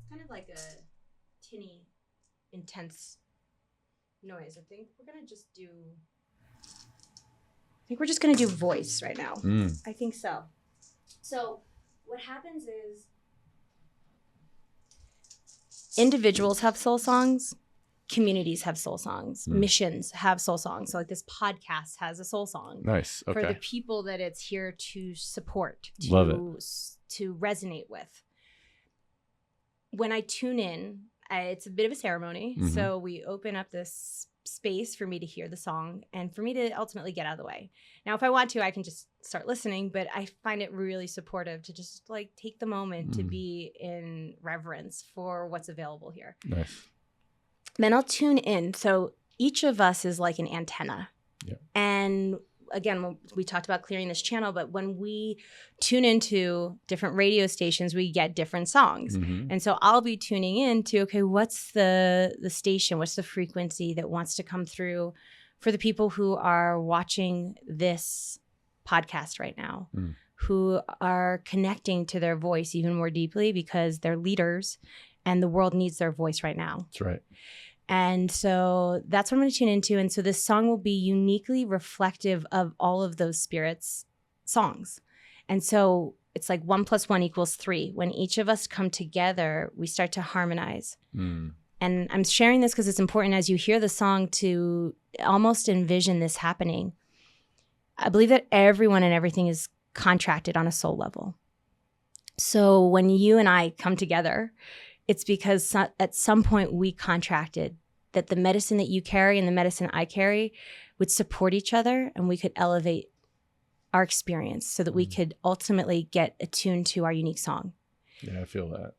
kind of like a tinny, intense noise. I think we're just gonna do voice right now. I think so. So what happens is individuals have soul songs, communities have soul songs, missions have soul songs. So like this podcast has a soul song. Nice. Okay. For the people that it's here to support, Love it. To resonate with. When I tune in, it's a bit of a ceremony. So we open up this space for me to hear the song and for me to ultimately get out of the way. Now, if I want to, I can just start listening, but I find it really supportive to just like take the moment to be in reverence for what's available here. Nice. Then I'll tune in. So each of us is like an antenna. Yeah. And again, we talked about clearing this channel, but when we tune into different radio stations, we get different songs. And so I'll be tuning in to, okay, what's the station? What's the frequency that wants to come through for the people who are watching this podcast right now, who are connecting to their voice even more deeply because they're leaders and the world needs their voice right now. That's right. And so that's what I'm going to tune into. And so this song will be uniquely reflective of all of those spirits' songs. And so it's like 1 + 1 = 3. When each of us come together, we start to harmonize. And I'm sharing this because it's important as you hear the song to almost envision this happening. I believe that everyone and everything is contracted on a soul level. So when you and I come together, it's because at some point we contracted that the medicine that you carry and the medicine I carry would support each other and we could elevate our experience so that we could ultimately get attuned to our unique song. Yeah, I feel that.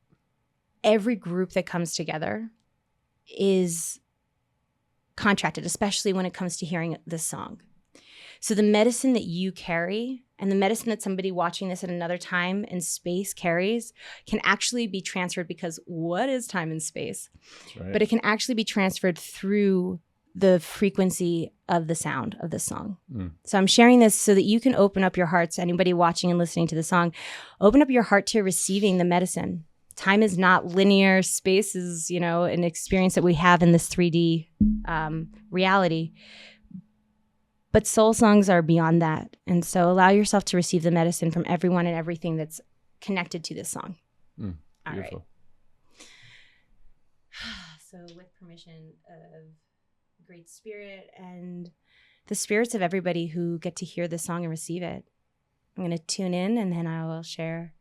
Every group that comes together is contracted, especially when it comes to hearing this song. So the medicine that you carry and the medicine that somebody watching this at another time and space carries can actually be transferred, because what is time and space? That's right. But it can actually be transferred through the frequency of the sound of the song. So I'm sharing this so that you can open up your hearts, anybody watching and listening to the song, open up your heart to receiving the medicine. Time is not linear. Space is, an experience that we have in this 3D reality. But soul songs are beyond that. And so allow yourself to receive the medicine from everyone and everything that's connected to this song. Beautiful. All right. So with permission of Great Spirit and the spirits of everybody who get to hear this song and receive it, I'm going to tune in and then I will share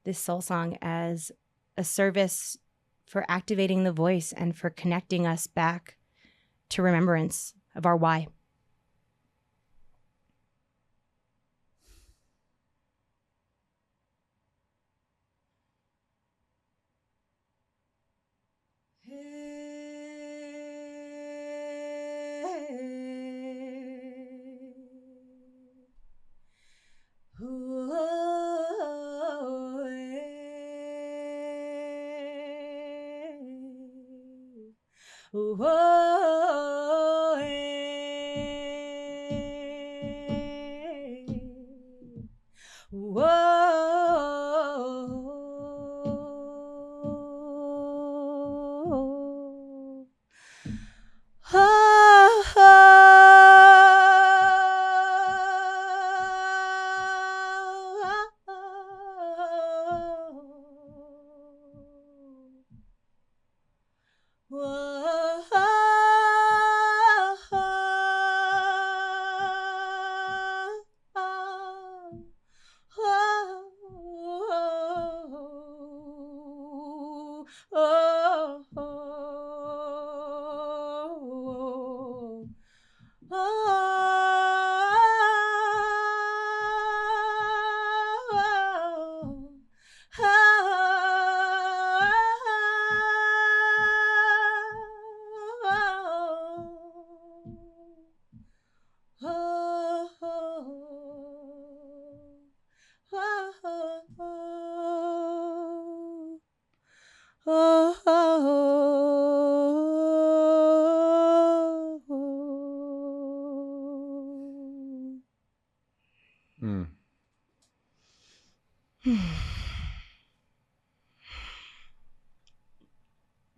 this soul song as a service for activating the voice and for connecting us back to remembrance of our why.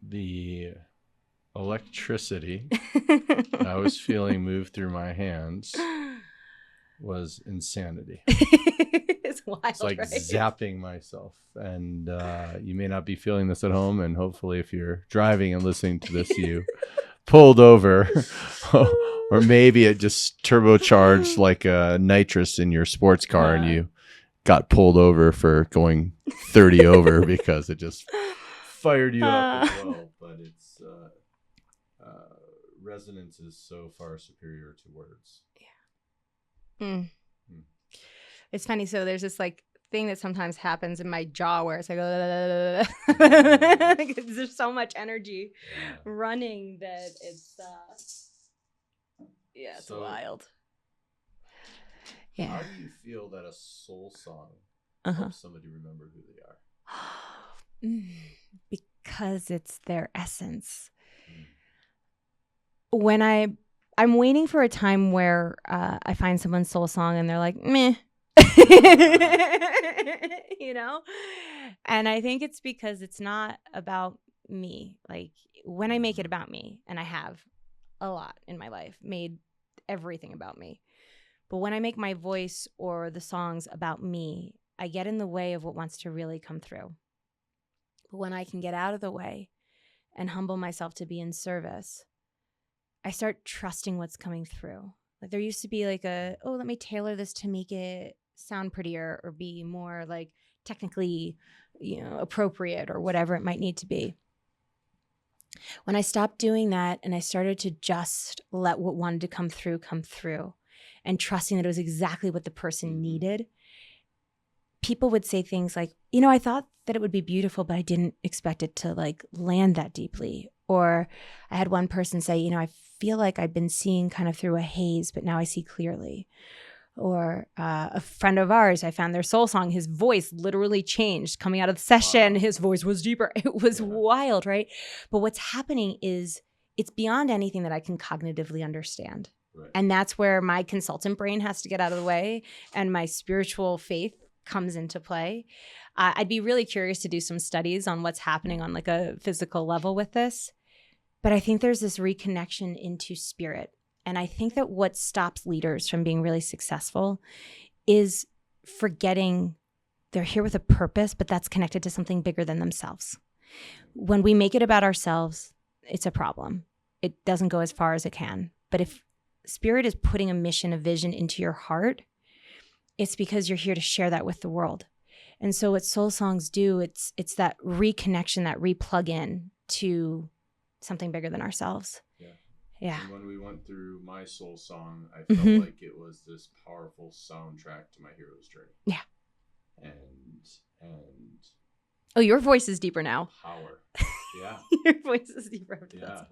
The electricity I was feeling move through my hands was insanity. It's wild. It's like right? zapping myself. And you may not be feeling this at home. And hopefully, if you're driving and listening to this, you pulled over. Or maybe it just turbocharged like a nitrous in your sports car and you got pulled over for going 30 over because it just fired you up as well. But it's resonance is so far superior to words. Yeah. It's funny. So there's this like thing that sometimes happens in my jaw where it's like, there's so much energy running that it's, it's wild. Yeah. How do you feel that a soul song helps somebody remember who they are? Because it's their essence. When I'm waiting for a time where I find someone's soul song and they're like, meh. You know? And I think it's because it's not about me. Like when I make it about me, and I have a lot in my life, made everything about me. But when I make my voice or the songs about me, I get in the way of what wants to really come through. But when I can get out of the way and humble myself to be in service, I start trusting what's coming through. Like there used to be like let me tailor this to make it sound prettier or be more like technically, appropriate or whatever it might need to be. When I stopped doing that and I started to just let what wanted to come through and trusting that it was exactly what the person needed, people would say things like, I thought that it would be beautiful, but I didn't expect it to like land that deeply. Or I had one person say, I feel like I've been seeing kind of through a haze, but now I see clearly. Or a friend of ours, I found their soul song, his voice literally changed coming out of the session. Wow. His voice was deeper. It was wild, right? But what's happening is it's beyond anything that I can cognitively understand. Right. And that's where my consultant brain has to get out of the way and my spiritual faith comes into play. I'd be really curious to do some studies on what's happening on like a physical level with this. But I think there's this reconnection into spirit. And I think that what stops leaders from being really successful is forgetting they're here with a purpose, but that's connected to something bigger than themselves. When we make it about ourselves, it's a problem. It doesn't go as far as it can. But if spirit is putting a mission, a vision into your heart, it's because you're here to share that with the world. And so what soul songs do, it's that reconnection, that replug in to something bigger than ourselves. Yeah. And when we went through my soul song, I felt like it was this powerful soundtrack to my hero's journey. Yeah. And oh, your voice is deeper now. Power. Yeah. Your voice is deeper after that.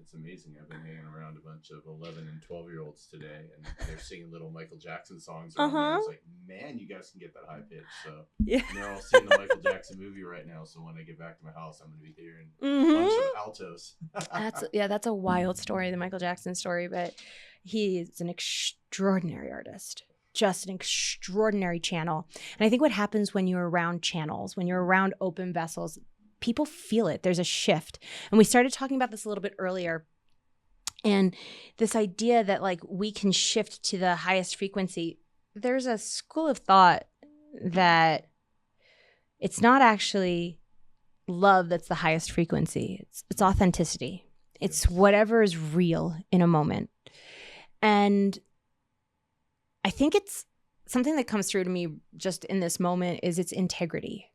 It's amazing. I've been hanging around a bunch of 11 and 12-year-olds today, and they're singing little Michael Jackson songs around there. I was like, man, you guys can get that high pitch. So they're all seeing the Michael Jackson movie right now. So when I get back to my house, I'm going to be hearing a bunch of altos. That's a wild story, the Michael Jackson story, but he is an extraordinary artist. Just an extraordinary channel. And I think what happens when you're around channels, when you're around open vessels, people feel it. There's a shift. And we started talking about this a little bit earlier. And this idea that like we can shift to the highest frequency, there's a school of thought that it's not actually love that's the highest frequency. It's authenticity. It's whatever is real in a moment. And I think it's something that comes through to me just in this moment is its integrity.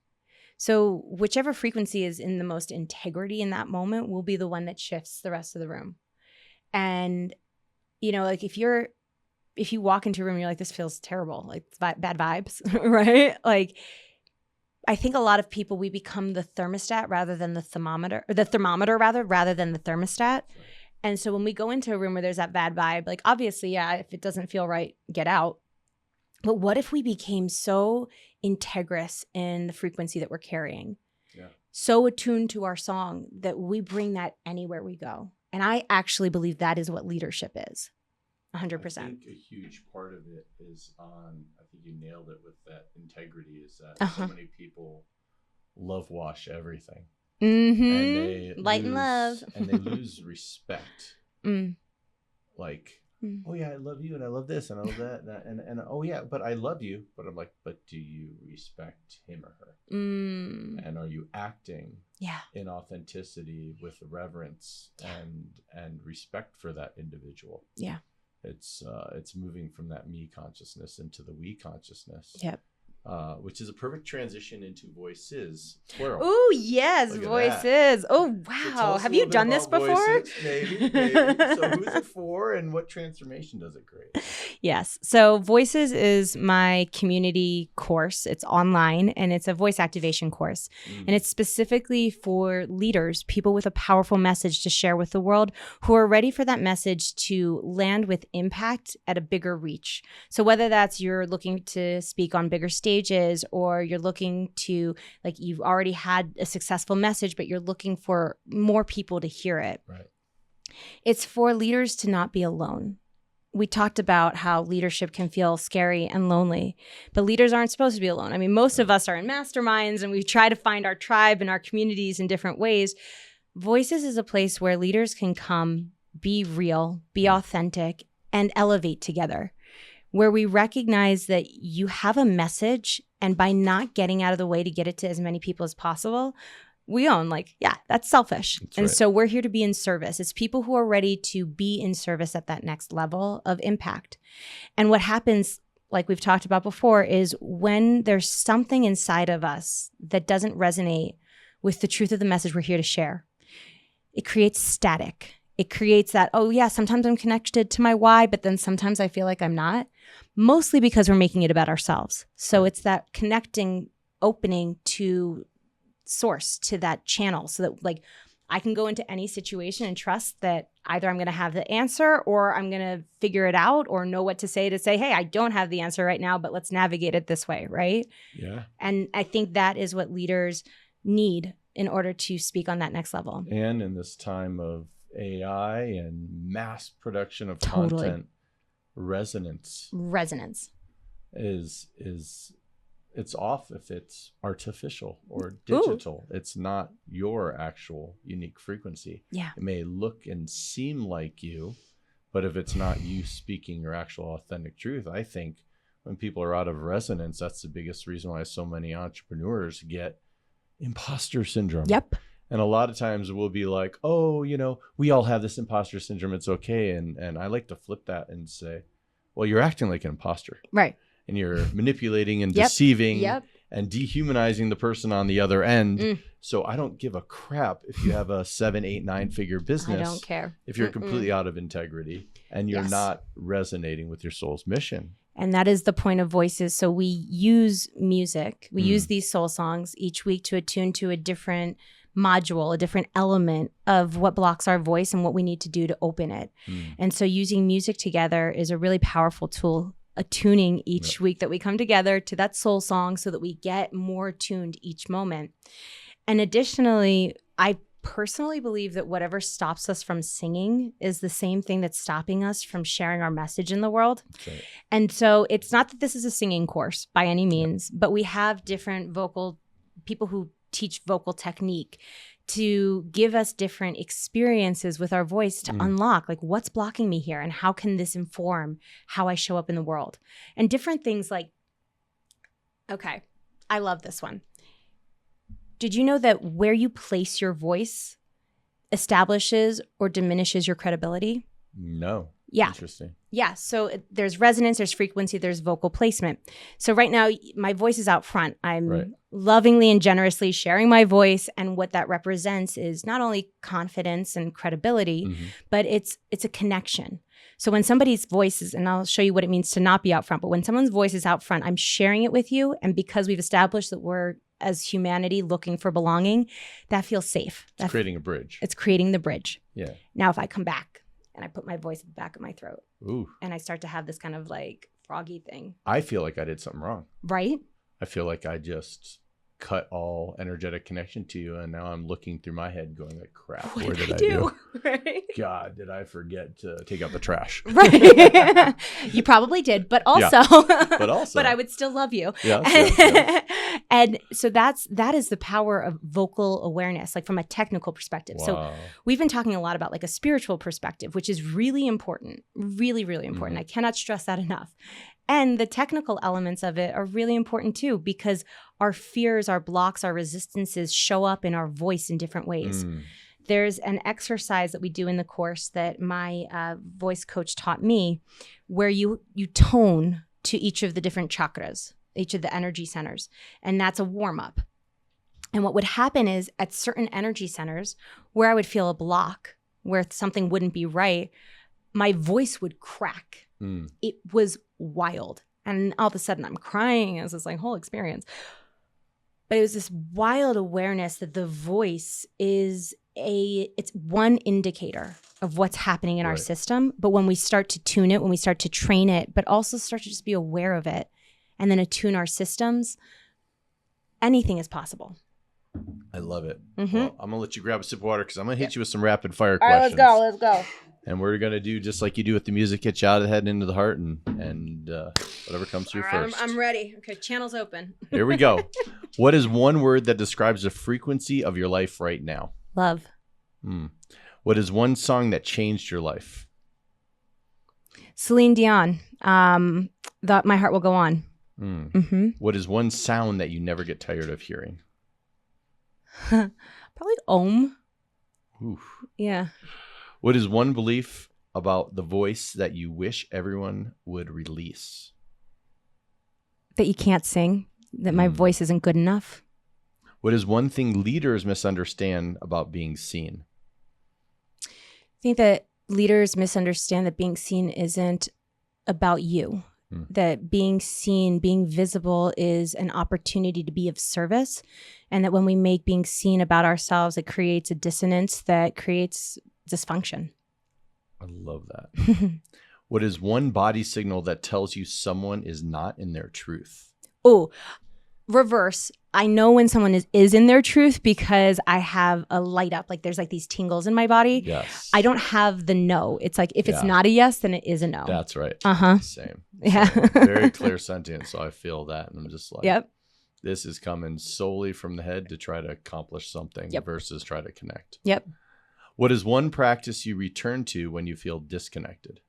So whichever frequency is in the most integrity in that moment will be the one that shifts the rest of the room. And, like if you walk into a room and you're like, this feels terrible, like bad vibes, right? Like I think a lot of people, we become the thermostat rather than the thermometer rather than the thermostat. And so when we go into a room where there's that bad vibe, like obviously, if it doesn't feel right, get out. But what if we became so integrous in the frequency that we're carrying, so attuned to our song that we bring that anywhere we go? And I actually believe that is what leadership is. 100%. I think a huge part of it is on, I think you nailed it with that integrity, is that so many people love wash everything. And they Light and love. And they lose respect. Like, oh yeah, I love you and I love this and I love that and oh yeah, but I love you. But I'm like, but do you respect him or her? And are you acting in authenticity with reverence and respect for that individual? Yeah. It's moving from that me consciousness into the we consciousness. Yep. Which is a perfect transition into voices, plural. Oh, yes, voices. Oh, wow. So have you done this before? Voices, maybe. So who's it for and what transformation does it create? Yes. So Voices is my community course. It's online and it's a voice activation course. And it's specifically for leaders, people with a powerful message to share with the world who are ready for that message to land with impact at a bigger reach. So whether that's you're looking to speak on bigger stages, or you're looking to, like, you've already had a successful message, but you're looking for more people to hear it. Right. It's for leaders to not be alone. We talked about how leadership can feel scary and lonely, but leaders aren't supposed to be alone. I mean, most of us are in masterminds and we try to find our tribe and our communities in different ways. Voices is a place where leaders can come, be real, be authentic, and elevate together, where we recognize that you have a message, and by not getting out of the way to get it to as many people as possible, we own, like, yeah, that's selfish. That's right. So we're here to be in service. It's people who are ready to be in service at that next level of impact. And what happens, like we've talked about before, is when there's something inside of us that doesn't resonate with the truth of the message we're here to share, it creates static. It creates that, oh yeah, sometimes I'm connected to my why, but then sometimes I feel like I'm not, mostly because we're making it about ourselves. So it's that connecting, opening to source, to that channel, so that, like, I can go into any situation and trust that either I'm going to have the answer or I'm going to figure it out or know what to say, hey, I don't have the answer right now, but let's navigate it this way, right? Yeah. And I think that is what leaders need in order to speak on that next level. And in this time of AI and mass production of content, resonance is it's off if it's artificial or digital. Ooh. It's not your actual unique frequency. Yeah. It may look and seem like you, but if it's not you speaking your actual authentic truth, I think when people are out of resonance, that's the biggest reason why so many entrepreneurs get imposter syndrome. Yep. And a lot of times we'll be like, oh, we all have this imposter syndrome. It's okay. And I like to flip that and say, well, you're acting like an imposter. Right. And you're manipulating and deceiving and dehumanizing the person on the other end. So I don't give a crap if you have a 7, 8, 9 figure business. I don't care. If you're completely out of integrity and you're not resonating with your soul's mission. And that is the point of Voices. So we use music. We use these soul songs each week to attune to a different module, a different element of what blocks our voice and what we need to do to open it. And so using music together is a really powerful tool, attuning each week that we come together to that soul song so that we get more tuned each moment. And additionally, I personally believe that whatever stops us from singing is the same thing that's stopping us from sharing our message in the world. Okay. And so it's not that this is a singing course by any means, but we have different vocal people who teach vocal technique to give us different experiences with our voice to unlock, like, what's blocking me here and how can this inform how I show up in the world? And different things like, okay, I love this one. Did you know that where you place your voice establishes or diminishes your credibility? No. Yeah. Interesting. Yeah. So there's resonance, there's frequency, there's vocal placement. So right now, my voice is out front. I'm lovingly and generously sharing my voice. And what that represents is not only confidence and credibility, but it's a connection. So when somebody's voice is, and I'll show you what it means to not be out front, but when someone's voice is out front, I'm sharing it with you. And because we've established that we're, as humanity, looking for belonging, that feels safe. It's creating a bridge. It's creating the bridge. Yeah. Now, if I come back and I put my voice at the back of my throat, ooh, and I start to have this kind of like froggy thing, I feel like I did something wrong. Right? I feel like I just cut all energetic connection to you. And now I'm looking through my head going like, crap, What what did did I I do? do? Right. God, did I forget to take out the trash? Right. You probably did, but also, but I would still love you. Yes. And so that is the power of vocal awareness, like from a technical perspective. Wow. So we've been talking a lot about like a spiritual perspective, which is really important, really, really important. I cannot stress that enough. And the technical elements of it are really important too, because our fears, our blocks, our resistances show up in our voice in different ways. There's an exercise that we do in the course that my voice coach taught me, where you tone to each of the different chakras, each of the energy centers, and that's a warm-up. And what would happen is at certain energy centers where I would feel a block, where something wouldn't be right, my voice would crack. It was wild. And all of a sudden I'm crying. It was this like whole experience. But it was this wild awareness that the voice is it's one indicator of what's happening in our system. But when we start to tune it, when we start to train it, but also start to just be aware of it and then attune our systems, anything is possible. I love it. Well, I'm going to let you grab a sip of water because I'm going to hit you with some rapid fire questions. All right, let's go. And we're going to do just like you do with the music, get you out of the head and into the heart and whatever comes through first. I'm ready. Okay, channel's open. Here we go. What is one word that describes the frequency of your life right now? Love. What is one song that changed your life? Celine Dion. My Heart Will Go On. What is one sound that you never get tired of hearing? Probably Om. Oof. Yeah. What is one belief about the voice that you wish everyone would release? That you can't sing, that my voice isn't good enough. What is one thing leaders misunderstand about being seen? I think that leaders misunderstand that being seen isn't about you. That being seen, being visible is an opportunity to be of service. And that when we make being seen about ourselves, it creates a dissonance that creates dysfunction. I love that. What is one body signal that tells you someone is not in their truth? Oh, reverse. I know when someone is in their truth because I have a light up. Like there's like these tingles in my body. Yes. I don't have the no. It's like if it's not a yes, then it is a no. That's right. Same. Yeah. Very clear sentence. So I feel that. And I'm just like, yep. This is coming solely from the head to try to accomplish something versus try to connect. Yep. What is one practice you return to when you feel disconnected?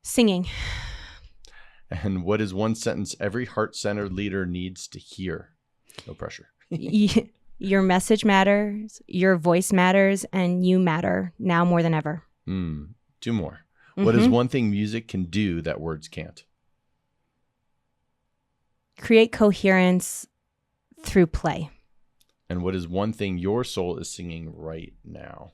Singing. And what is one sentence every heart-centered leader needs to hear? No pressure. Your message matters, your voice matters, and you matter now more than ever. Two more. What is one thing music can do that words can't? Create coherence through play. And what is one thing your soul is singing right now?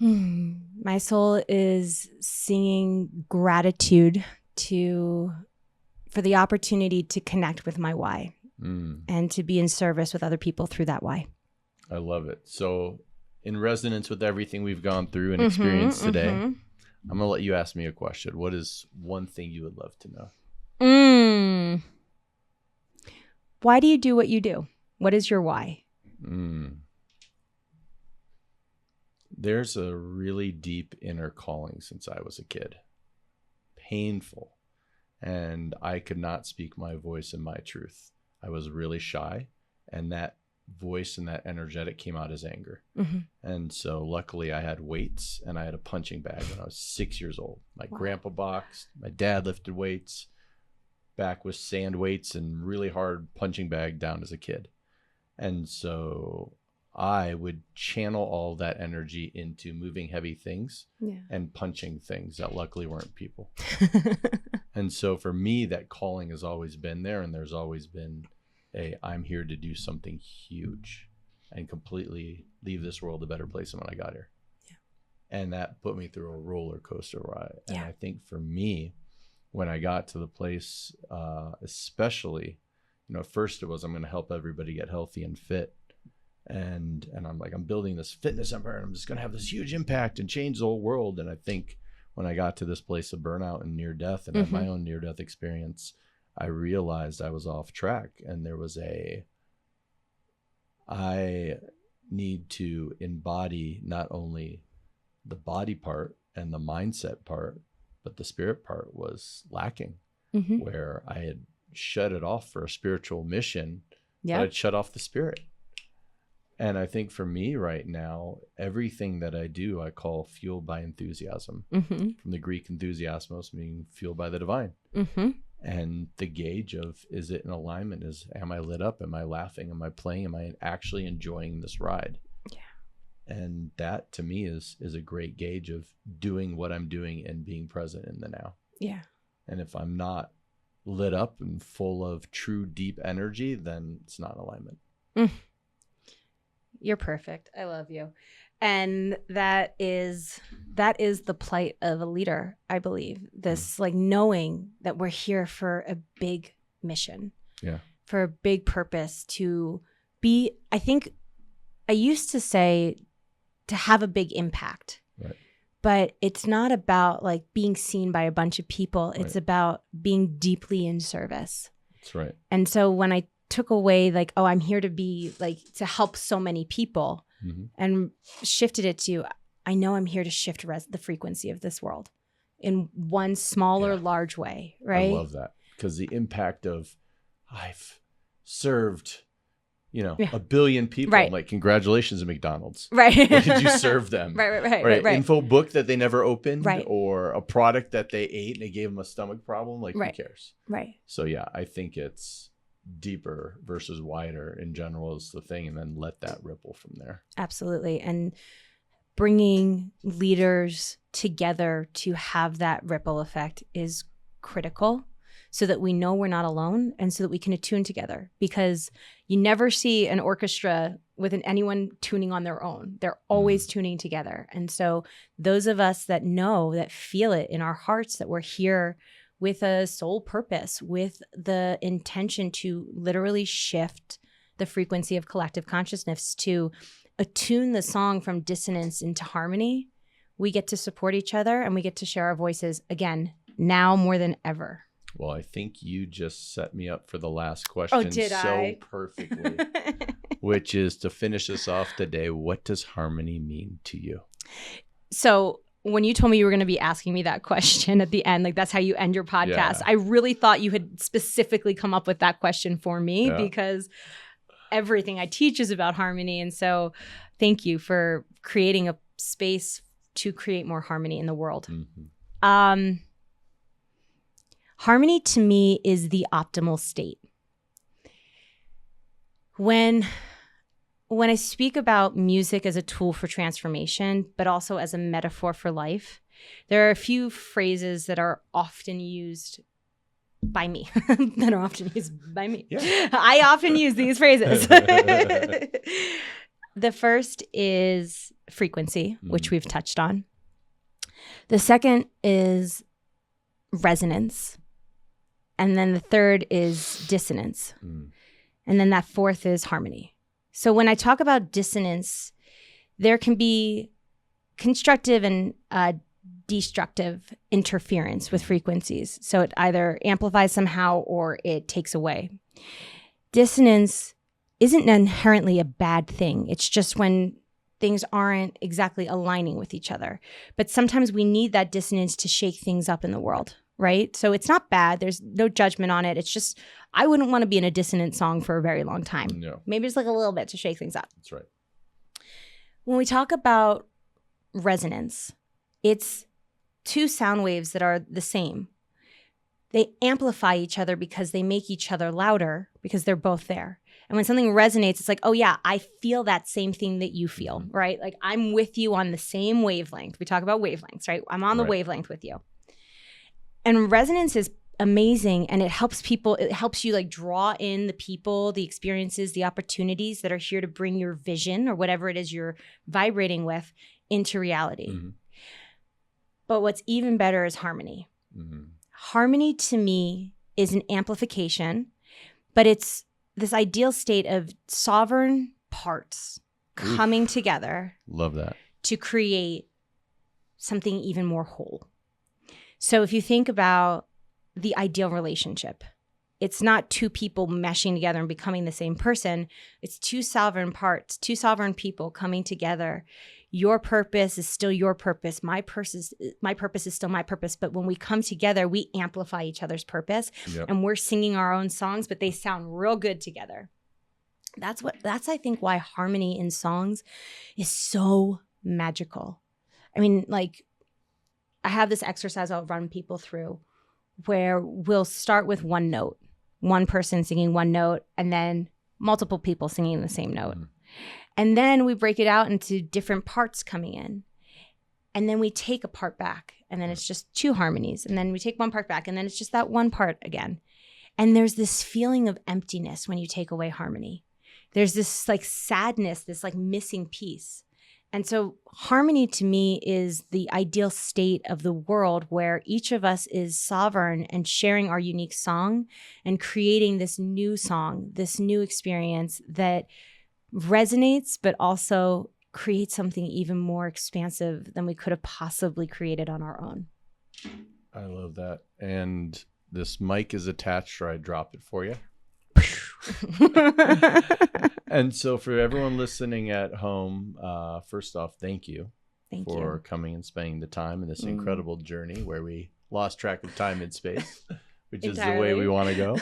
My soul is singing gratitude for the opportunity to connect with my why and to be in service with other people through that why. I love it. So in resonance with everything we've gone through and experienced today, I'm going to let you ask me a question. What is one thing you would love to know? Why do you do what you do? What is your why? There's a really deep inner calling since I was a kid. Painful. And I could not speak my voice and my truth. I was really shy. And that voice and that energetic came out as anger. And so luckily I had weights and I had a punching bag when I was 6 years old. My grandpa boxed. My dad lifted weights. Back with sand weights and really hard punching bag down as a kid. And so I would channel all that energy into moving heavy things and punching things that luckily weren't people. And so for me, that calling has always been there. And there's always been I'm here to do something huge and completely leave this world a better place than when I got here. And that put me through a roller coaster ride. And I think for me, when I got to the place, especially, first it was, I'm going to help everybody get healthy and fit. And I'm like, I'm building this fitness empire and I'm just going to have this huge impact and change the whole world. And I think when I got to this place of burnout and near death and had my own near death experience, I realized I was off track, and I need to embody not only the body part and the mindset part, but the spirit part was lacking, where I had shut it off for a spiritual mission, but I'd shut off the spirit. And I think for me right now, everything that I do, I call fueled by enthusiasm, from the Greek enthusiasmos, meaning fueled by the divine. And the gauge of, is it in alignment? Am I lit up? Am I laughing? Am I playing? Am I actually enjoying this ride? Yeah. And that to me is a great gauge of doing what I'm doing and being present in the now. Yeah. And if I'm not lit up and full of true deep energy, then it's not in alignment. You're perfect. I love you. And that is the plight of a leader, I believe. This like knowing that we're here for a big mission. Yeah. For a big purpose, to be, I think I used to say, to have a big impact. Right. But it's not about like being seen by a bunch of people. It's about being deeply in service. That's right. And so when I took away like, oh, I'm here to be like, to help so many people, and shifted it to, I know I'm here to shift the frequency of this world in one small or large way, right? I love that, because the impact of, I've served, a billion people. Right. I'm like, congratulations, McDonald's. Right. What did you serve them? Right. Info book that they never opened, or a product that they ate and it gave them a stomach problem. Like, who cares? Right. So yeah, I think it's deeper versus wider in general is the thing, and then let that ripple from there. Absolutely. And bringing leaders together to have that ripple effect is critical, so that we know we're not alone and so that we can attune together, because you never see an orchestra with anyone tuning on their own. They're always tuning together. And so those of us that know, that feel it in our hearts, that we're here with a soul purpose, with the intention to literally shift the frequency of collective consciousness, to attune the song from dissonance into harmony, we get to support each other and we get to share our voices again, now more than ever. Well, I think you just set me up for the last question perfectly, which is to finish us off today. What does harmony mean to you? So when you told me you were going to be asking me that question at the end, like that's how you end your podcast, I really thought you had specifically come up with that question for me, because everything I teach is about harmony. And so thank you for creating a space to create more harmony in the world. Harmony to me is the optimal state. When I speak about music as a tool for transformation, but also as a metaphor for life, there are a few phrases that are often used by me. I often use these phrases. The first is frequency, which we've touched on. The second is resonance. And then the third is dissonance. And then that fourth is harmony. So when I talk about dissonance, there can be constructive and destructive interference with frequencies. So it either amplifies somehow or it takes away. Dissonance isn't inherently a bad thing. It's just when things aren't exactly aligning with each other. But sometimes we need that dissonance to shake things up in the world, right? So it's not bad. There's no judgment on it. It's just, I wouldn't want to be in a dissonant song for a very long time. No. Maybe just like a little bit to shake things up. That's right. When we talk about resonance, it's two sound waves that are the same. They amplify each other because they make each other louder because they're both there. And when something resonates, it's like, oh yeah, I feel that same thing that you feel, right? Like I'm with you on the same wavelength. We talk about wavelengths, right? I'm on the wavelength with you. And resonance is amazing, and it helps you like draw in the people, the experiences, the opportunities that are here to bring your vision or whatever it is you're vibrating with into reality. But what's even better is harmony. Harmony to me is an amplification, but it's this ideal state of sovereign parts coming together. Love that. To create something even more whole. So if you think about the ideal relationship, it's not two people meshing together and becoming the same person. It's two sovereign parts, two sovereign people coming together. Your purpose is still your purpose. My purpose is still my purpose. But when we come together, we amplify each other's purpose. Yep. And we're singing our own songs, but they sound real good together. That's I think why harmony in songs is so magical. I mean, like, I have this exercise I'll run people through where we'll start with one note, one person singing one note, and then multiple people singing the same note. Mm-hmm. And then we break it out into different parts coming in. And then we take a part back, and then it's just two harmonies. And then we take one part back, and then it's just that one part again. And there's this feeling of emptiness when you take away harmony. There's this like sadness, this like missing piece. And so harmony to me is the ideal state of the world where each of us is sovereign and sharing our unique song and creating this new song, this new experience that resonates, but also creates something even more expansive than we could have possibly created on our own. I love that. And this mic is attached, or I drop it for you. And so for everyone listening at home, first off, thank you for coming and spending the time in this incredible journey where we lost track of time and space, which is the way we want to go.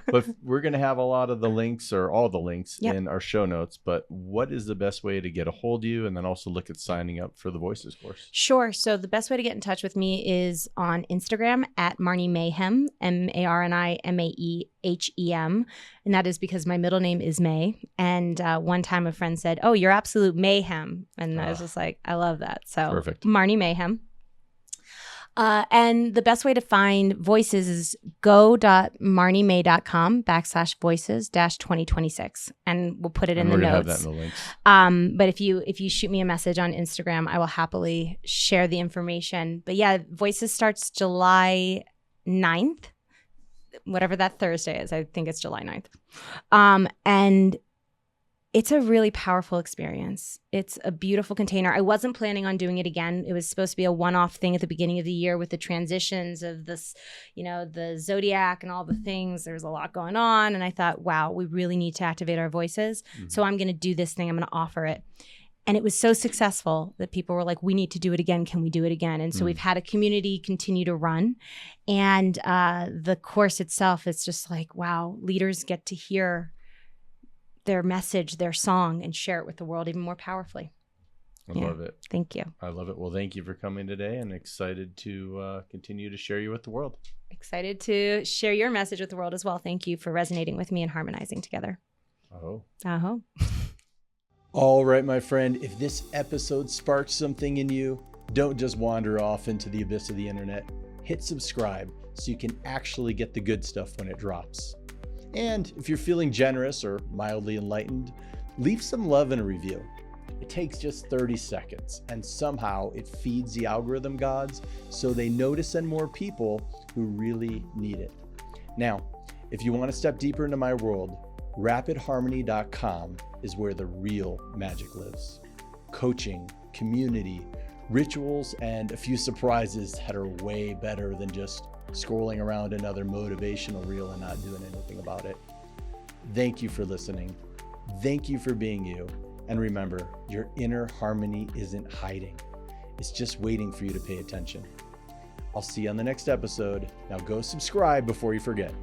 But we're going to have a lot of the links, or all the links, in our show notes. But what is the best way to get a hold of you, and then also look at signing up for the Voices course? Sure. So the best way to get in touch with me is on Instagram at Marni Mayhem, MarniMaehem. And that is because my middle name is May. And one time a friend said, "Oh, you're absolute mayhem." And I was just like, I love that. So perfect. Marni Mayhem. And the best way to find Voices is go.marnimae.com/voices-2026. And we'll put it in the notes. We're going to have that in the links. But if you shoot me a message on Instagram, I will happily share the information. But yeah, Voices starts July 9th, whatever that Thursday is. I think it's July 9th. And it's a really powerful experience. It's a beautiful container. I wasn't planning on doing it again. It was supposed to be a one-off thing at the beginning of the year with the transitions of this, the zodiac and all the things. There's a lot going on. And I thought, wow, we really need to activate our voices. Mm-hmm. So I'm going to do this thing. I'm going to offer it. And it was so successful that people were like, we need to do it again. Can we do it again? And so we've had a community continue to run. And the course itself, it's just like, wow, leaders get to hear their message, their song, and share it with the world even more powerfully. I love it. Thank you. I love it. Well, thank you for coming today, and excited to continue to share you with the world. Excited to share your message with the world as well. Thank you for resonating with me and harmonizing together. All right, my friend, if this episode sparked something in you, don't just wander off into the abyss of the internet. Hit subscribe so you can actually get the good stuff when it drops. And if you're feeling generous or mildly enlightened, leave some love in a review. It takes just 30 seconds, and somehow it feeds the algorithm gods so they notice and more people who really need it. Now, if you want to step deeper into my world, rapidharmony.com is where the real magic lives. Coaching, community, rituals, and a few surprises that are way better than just scrolling around another motivational reel and not doing anything about it. Thank you for listening. Thank you for being you. And remember, your inner harmony isn't hiding. It's just waiting for you to pay attention. I'll see you on the next episode. Now go subscribe before you forget.